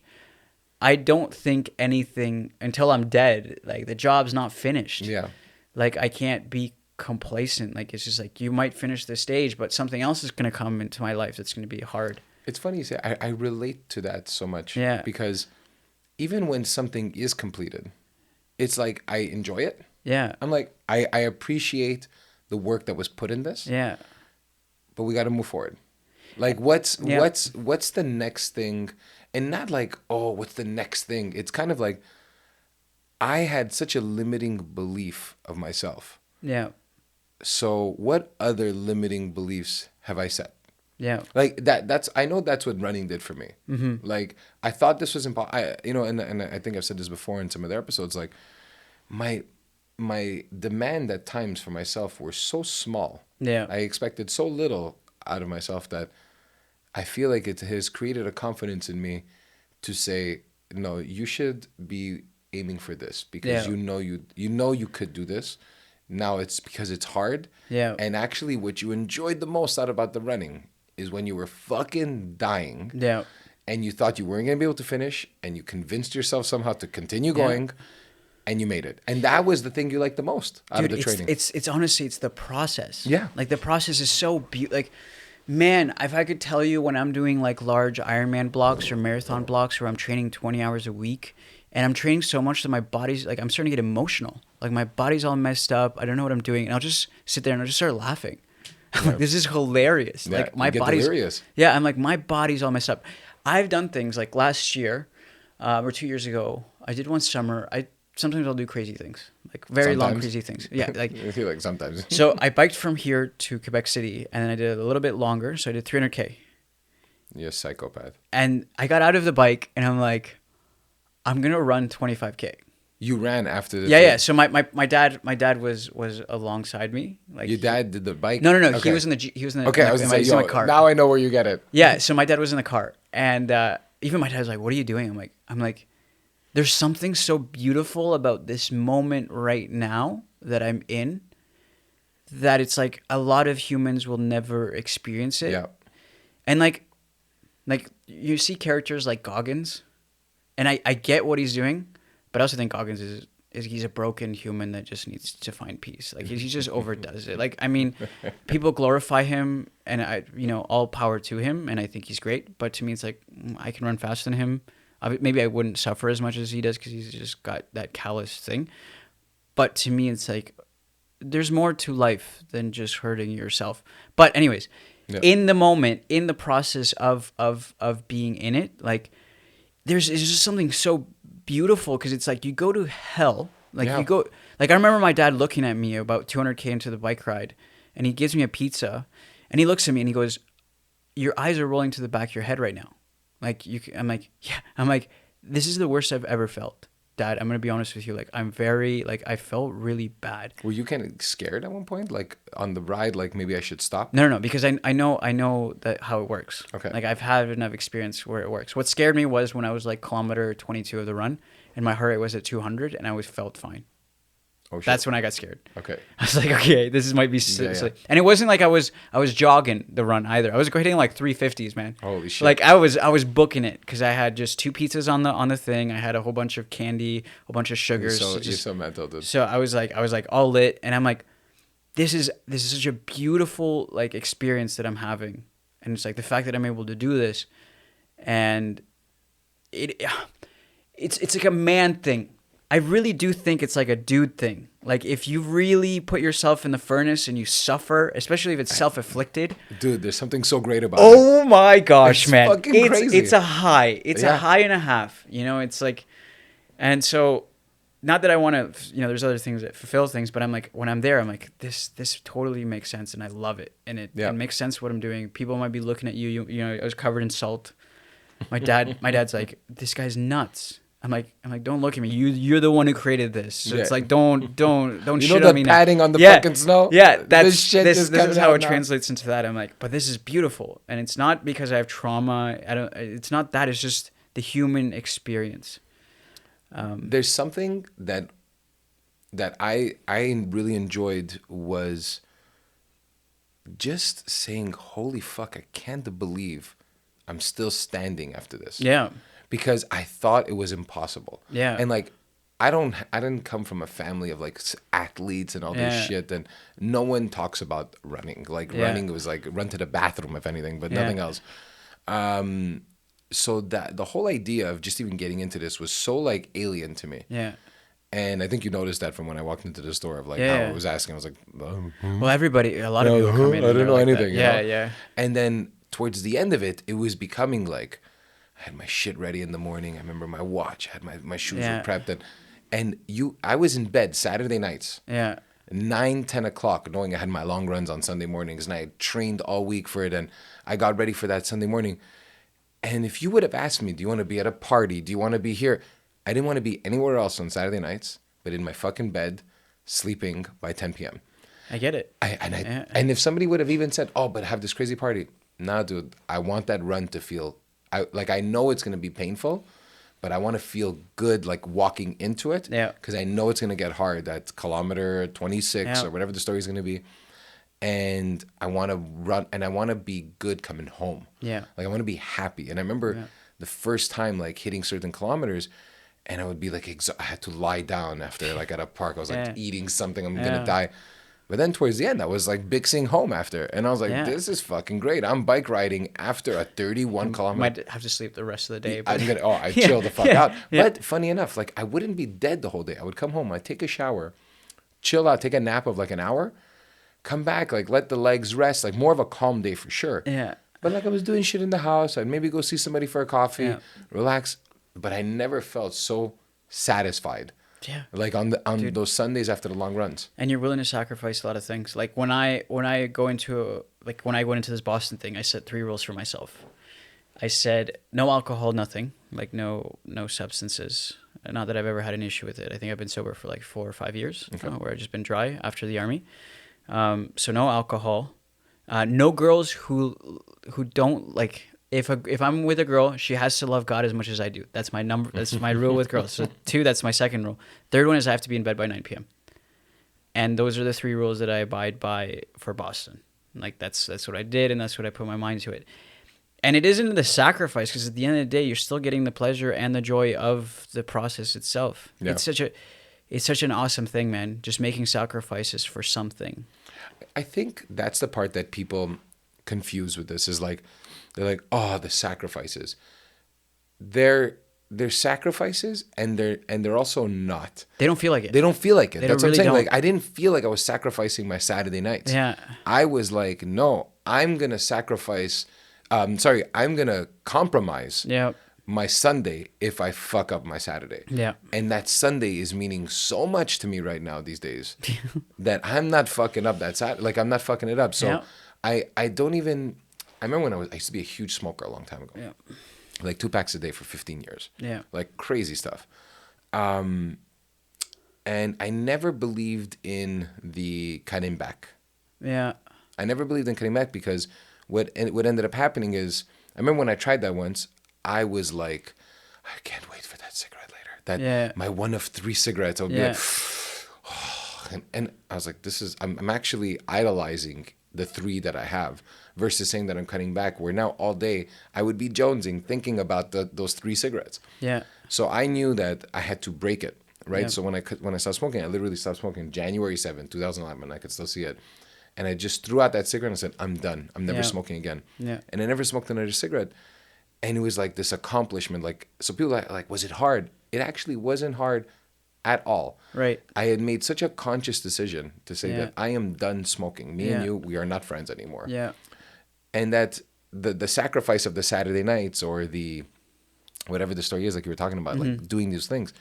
A: I don't think anything until I'm dead. Like the job's not finished.
B: Yeah.
A: Like I can't be complacent. Like it's just like you might finish the stage, but something else is gonna come into my life that's gonna be hard.
B: It's funny you say. I relate to that so much.
A: Yeah.
B: Because even when something is completed, it's like I enjoy it.
A: Yeah.
B: I'm like I appreciate the work that was put in this.
A: Yeah.
B: But we got to move forward. Like what's
A: Yeah.
B: what's the next thing, and not like, oh, what's the next thing? It's kind of like I had such a limiting belief of myself.
A: Yeah.
B: So what other limiting beliefs have I set?
A: Yeah.
B: Like that's I know that's what running did for me. Like I thought this was impossible. And I think I've said this before in some of the episodes. Like my demand at times for myself were so small.
A: Yeah.
B: I expected so little out of myself that I feel like it has created a confidence in me to say, no, you should be aiming for this because
A: Yeah.
B: you know you could do this. Now it's because it's hard.
A: Yeah.
B: And actually what you enjoyed the most out about the running is when you were fucking dying.
A: Yeah.
B: And you thought you weren't going to be able to finish, and you convinced yourself somehow to continue going. and you made it. And that was the thing you liked the most out of the training.
A: It's honestly, it's the process.
B: Yeah.
A: Like the process is so beautiful. Like, man, if I could tell you when I'm doing like large Ironman blocks or marathon blocks where I'm training 20 hours a week and I'm training so much that my body's like, I'm starting to get emotional. Like my body's all messed up. I don't know what I'm doing. And I'll just sit there and I'll just start laughing. I'm like, this is hilarious.
B: Yeah,
A: like my
B: you get
A: body's
B: delirious.
A: Yeah, I'm like, my body's all messed up. I've done things like last year or 2 years ago. I did one summer. Sometimes I'll do crazy things, like very long
B: Sometimes.
A: crazy things. Yeah, like
B: I feel like sometimes.
A: so I biked from here to Quebec City, and then I did it a little bit longer. So I did 300K,
B: You're a psychopath.
A: and I got out of the bike, and I'm like, I'm gonna run 25K.
B: You ran after the
A: Yeah,
B: thing.
A: yeah. So my dad was alongside me. Like
B: Your dad did the bike?
A: No.
B: Okay.
A: He was in the
B: Okay, I was
A: in
B: going to say,
A: my
B: yo,
A: car.
B: now I know where you get it.
A: Yeah, so my dad was in the car, and even my dad was like, "What are you doing?" I'm like, there's something so beautiful about this moment right now that I'm in, that it's like a lot of humans will never experience it.
B: Yeah.
A: And like you see characters like Goggins, and I get what he's doing, but I also think Goggins is he's a broken human that just needs to find peace. Like he just overdoes it. Like, I mean, people glorify him, and all power to him, and I think he's great. But to me, it's like, I can run faster than him. Maybe I wouldn't suffer as much as he does because he's just got that callous thing. But to me, it's like, there's more to life than just hurting yourself. But anyways,
B: Yeah.
A: in the moment, in the process of being in it, like it's just something so beautiful, because it's like you go to hell. Like
B: Yeah.
A: you go, like I remember my dad looking at me about 200K into the bike ride, and he gives me a pizza, and he looks at me and he goes, "Your eyes are rolling to the back of your head right now." Like I'm like, yeah. I'm like, this is the worst I've ever felt, Dad. I'm gonna be honest with you. Like I felt really bad.
B: Were you kind of scared at one point? Like on the ride, like maybe I should stop?
A: No, because I know that how it works.
B: Okay.
A: Like I've had enough experience where it works. What scared me was when I was like kilometer 22 of the run, and my heart rate was at 200, and I always felt fine.
B: Oh, shit.
A: That's when I got scared.
B: Okay.
A: I was like, okay, this might be
B: Yeah, yeah.
A: And it wasn't like I was jogging the run either. I was hitting like 350s, man.
B: Holy shit.
A: Like I was booking it because I had just 2 pizzas on the thing. I had a whole bunch of candy, a bunch of sugars.
B: You're so mental, dude.
A: So I was like all lit, and I'm like, this is such a beautiful like experience that I'm having, and it's like the fact that I'm able to do this, and it's like a man thing. I really do think it's like a dude thing. Like if you really put yourself in the furnace and you suffer, especially if it's self-inflicted.
B: Dude, there's something so great about it.
A: Oh my gosh,
B: It's
A: man.
B: fucking crazy.
A: It's a high. It's
B: Yeah.
A: a high and a half. It's like, and so not that I want to, there's other things that fulfill things, but I'm like, when I'm there, I'm like, this totally makes sense, and I love it. And it makes sense what I'm doing. People might be looking at you, I was covered in salt. My dad's like, this guy's nuts. I'm like, don't look at me. You're the one who created this. So it's
B: Yeah.
A: like, don't
B: You
A: shit
B: know
A: on me
B: the
A: now.
B: padding on the fucking snow?
A: Yeah,
B: This shit
A: this
B: just
A: is
B: comes
A: how
B: out
A: it
B: now.
A: translates into that. I'm like, but this is beautiful, and it's not because I have trauma. It's not that. It's just the human experience.
B: There's something that I really enjoyed was just saying, holy fuck, I can't believe I'm still standing after this.
A: Yeah.
B: Because I thought it was impossible.
A: Yeah.
B: And like, I didn't come from a family of like athletes and all this
A: Yeah.
B: shit. And no one talks about running. Like
A: Yeah.
B: running was like run to the bathroom, if anything, but
A: Yeah.
B: nothing else. So that the whole idea of just even getting into this was so like alien to me.
A: Yeah.
B: And I think you noticed that from when I walked into the store of like
A: Yeah.
B: how I was asking. I was like,
A: Well, a lot of people come in.
B: I
A: and
B: didn't
A: they're
B: know
A: like that.
B: anything. you
A: Yeah,
B: know?
A: yeah.
B: And then towards the end of it, it was becoming like I had my shit ready in the morning. I remember my watch, I had my shoes
A: Yeah.
B: were prepped, and I was in bed Saturday nights,
A: Yeah.
B: 9-10 o'clock, knowing I had my long runs on Sunday mornings, and I had trained all week for it, and I got ready for that Sunday morning. And if you would have asked me, do you want to be at a party? Do you want to be here? I didn't want to be anywhere else on Saturday nights, but in my fucking bed, sleeping by 10 p.m.
A: I get it.
B: And if somebody would have even said, "Oh, but have this crazy party," nah, dude, I want that run to feel. I know it's gonna be painful, but I want to feel good, like walking into it.
A: Yeah.
B: Because I know it's gonna get hard at kilometer 26
A: Yeah.
B: or whatever the story's gonna be, and I want to run, and I want to be good coming home.
A: Yeah.
B: Like I want to be happy. And I remember the first time like hitting certain kilometers. and I would be like, I had to lie down after, like at a park. I was like
A: Yeah.
B: eating something. I'm
A: Yeah.
B: gonna die. But then towards the end, I was like bixing home after, and I was like,
A: Yeah.
B: this is fucking great. I'm bike riding after a 31 kilometer.
A: Might have to sleep the rest of the day, but
B: I
A: Yeah,
B: chill the fuck
A: yeah,
B: out.
A: yeah.
B: But funny enough, like I wouldn't be dead the whole day. I would come home, I'd take a shower, chill out, take a nap of like an hour, come back, like let the legs rest, like more of a calm day for sure.
A: Yeah.
B: But like I was doing shit in the house. I'd maybe go see somebody for a coffee,
A: Yeah.
B: relax. But I never felt so satisfied.
A: Yeah.
B: Like on those Sundays after the long runs.
A: And you're willing to sacrifice a lot of things. Like when I go into when I went into this Boston thing, I set 3 rules for myself. I said no alcohol, nothing, like no substances. Not that I've ever had an issue with it. I think I've been sober for like 4 or 5 years, where I've just been dry after the army. So no alcohol, no girls who don't like. If I'm with a girl, she has to love God as much as I do. That's my number. That's my rule with girls. So 2, that's my second rule. Third one is I have to be in bed by 9 p.m. And those are the 3 rules that I abide by for Boston. Like that's what I did, and that's what I put my mind to it. And it isn't the sacrifice, because at the end of the day, you're still getting the pleasure and the joy of the process itself.
B: Yeah.
A: It's such an awesome thing, man. Just making sacrifices for something.
B: I think that's the part that people confuse with this is like, they're like, oh, the sacrifices. They're sacrifices, and they're also not.
A: They don't feel like it.
B: They don't feel like it.
A: They
B: That's what
A: really
B: I'm saying.
A: don't.
B: Like I didn't feel like I was sacrificing my Saturday nights.
A: Yeah.
B: I was like, no, I'm gonna sacrifice. I'm gonna compromise.
A: Yeah.
B: My Sunday if I fuck up my Saturday.
A: Yeah.
B: And that Sunday is meaning so much to me right now these days that I'm not fucking up that Saturday. Like I'm not fucking it up. So
A: Yeah.
B: I don't even. I remember when I used to be a huge smoker a long time ago.
A: Yeah.
B: Like 2 packs a day for 15 years.
A: Yeah.
B: Like crazy stuff. And I never believed in the cutting back.
A: Yeah.
B: I never believed in cutting back because what ended up happening is, I remember when I tried that once, I was like, I can't wait for that cigarette later. My one of 3 cigarettes. I would be like, and I was like, I'm actually idolizing the 3 that I have versus saying that I'm cutting back, where now all day I would be jonesing thinking about those 3 cigarettes.
A: Yeah.
B: So I knew that I had to break it, right?
A: Yeah.
B: So when I stopped smoking, I literally stopped smoking January 7th, 2011. I could still see it. And I just threw out that cigarette and said, I'm done. I'm never smoking again.
A: Yeah.
B: And I never smoked another cigarette. And it was like this accomplishment. Like, so people are like, was it hard? It actually wasn't hard at all.
A: Right.
B: I had made such a conscious decision to say
A: Yeah.
B: that I am done smoking. Me and you, we are not friends anymore.
A: Yeah.
B: And that the sacrifice of the Saturday nights or the whatever the story is, like you were talking about, like doing these things,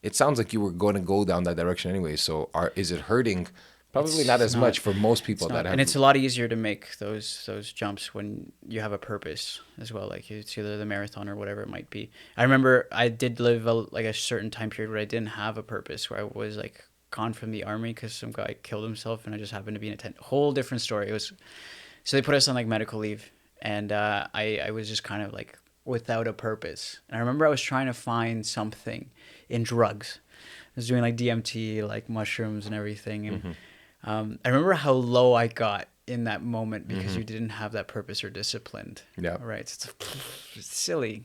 B: it sounds like you were going to go down that direction anyway. So is it hurting? Probably
A: It's
B: not as
A: not.
B: much for most people that have.
A: And it's a lot easier to make those jumps when you have a purpose as well. Like it's either the marathon or whatever it might be. I remember I did live a certain time period where I didn't have a purpose, where I was like gone from the army because some guy killed himself, and I just happened to be in a tent. Whole different story. It was, so they put us on like medical leave, and I was just kind of like without a purpose. And I remember I was trying to find something in drugs. I was doing like DMT, like mushrooms and everything, and I remember how low I got in that moment because you didn't have that purpose or disciplined.
B: Yeah.
A: Right. It's silly.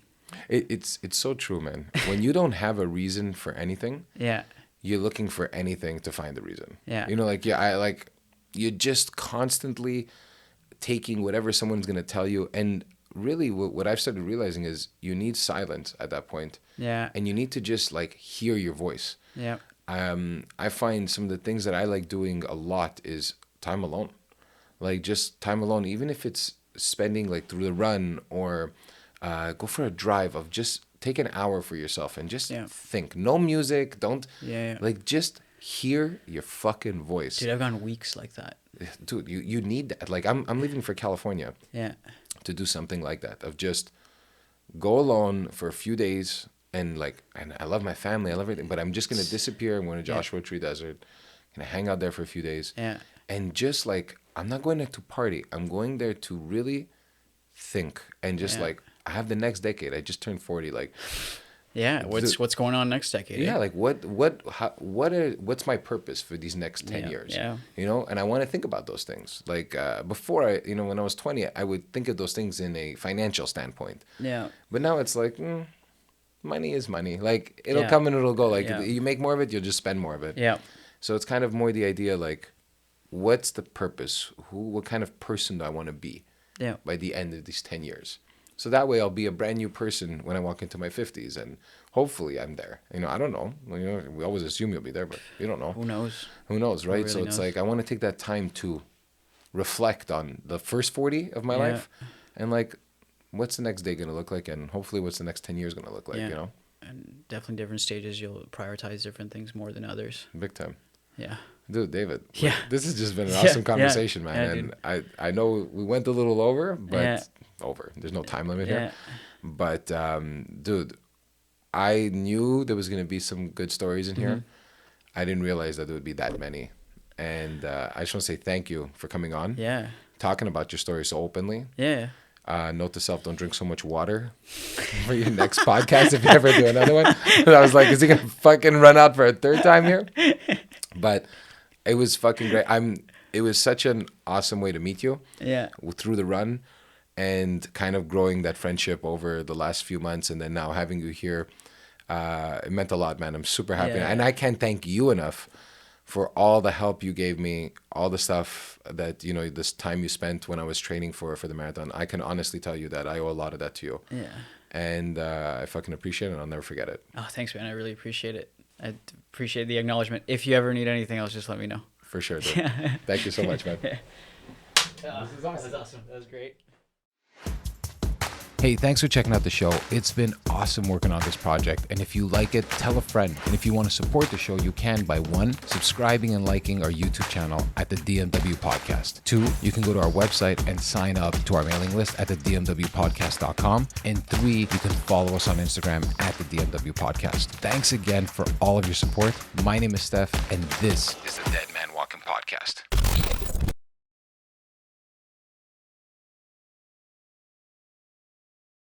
B: It's so true, man. When you don't have a reason for anything,
A: Yeah.
B: you're looking for anything to find the reason.
A: Yeah.
B: You know, like you're just constantly taking whatever someone's gonna tell you, and really, what I've started realizing is you need silence at that point.
A: Yeah.
B: And you need to just like hear your voice.
A: Yeah.
B: I find some of the things that I like doing a lot is time alone. Like just time alone, even if it's spending like through the run or go for a drive of just take an hour for yourself and just think. No music, don't like just hear your fucking voice.
A: Dude, I've gone weeks like that.
B: Dude, you need that. Like I'm leaving for California
A: Yeah.
B: to do something like that, of just go alone for a few days. And I love my family, I love everything, but I'm just gonna disappear. I'm going to Joshua Tree Desert, gonna hang out there for a few days.
A: Yeah.
B: And just like, I'm not going there to party. I'm going there to really think and just like, I have the next decade. I just turned 40. Like,
A: Yeah. What's going on next decade?
B: yeah, like what's my purpose for these next 10 years?
A: Yeah.
B: You know, and I want to think about those things. Like before, when I was 20, I would think of those things in a financial standpoint.
A: Yeah.
B: But now it's like, money is money. Like, it'll
A: Yeah.
B: come and it'll go. Like,
A: Yeah.
B: you make more of it, you'll just spend more of it.
A: Yeah.
B: So it's kind of more the idea, like, what's the purpose? What kind of person do I want to be
A: Yeah.
B: by the end of these 10 years? So that way I'll be a brand new person when I walk into my 50s, and hopefully I'm there. You know, I don't know. You know, we always assume you'll be there, but you don't know.
A: Who knows?
B: Who knows, right?
A: really
B: So it's
A: knows?
B: like I want to take that time to reflect on the first 40 of my
A: Yeah.
B: life, and like, what's the next day going to look like, and hopefully what's the next 10 years going to look like,
A: Yeah.
B: you know?
A: And definitely different stages, you'll prioritize different things more than others.
B: Big time.
A: Yeah.
B: Dude, David,
A: Yeah.
B: this has just been an
A: Yeah,
B: awesome
A: yeah.
B: conversation, man.
A: Yeah,
B: And I know we went a little over, but
A: Yeah.
B: over. There's no time limit
A: Yeah.
B: here. But, dude, I knew there was going to be some good stories in here. I didn't realize that there would be that many. And I just want to say thank you for coming on,
A: Yeah.
B: talking about your story so openly.
A: Yeah.
B: Note to self, don't drink so much water for your next podcast if you ever do another one. And I was like, is he going to fucking run out for a third time here? But it was fucking great. It was such an awesome way to meet you
A: Yeah.
B: through the run, and kind of growing that friendship over the last few months, and then now having you here. It meant a lot, man. I'm super happy.
A: Yeah.
B: And I can't thank you enough for all the help you gave me, all the stuff that, you know, this time you spent when I was training for the marathon. I can honestly tell you that I owe a lot of that to you.
A: Yeah.
B: And I fucking appreciate it, and I'll never forget it.
A: Oh, thanks, man. I really appreciate it. I appreciate the acknowledgement. If you ever need anything else, just let me know.
B: For sure, dude. Thank you so much, man.
A: This is awesome. That was awesome. That was great.
C: Hey, thanks for checking out the show. It's been awesome working on this project. And if you like it, tell a friend. And if you want to support the show, you can by 1, subscribing and liking our YouTube channel at the DMW Podcast. 2, you can go to our website and sign up to our mailing list at the dmwpodcast.com. And 3, you can follow us on Instagram at the DMW Podcast. Thanks again for all of your support. My name is Stef, and this is the Dead Man Walking Podcast.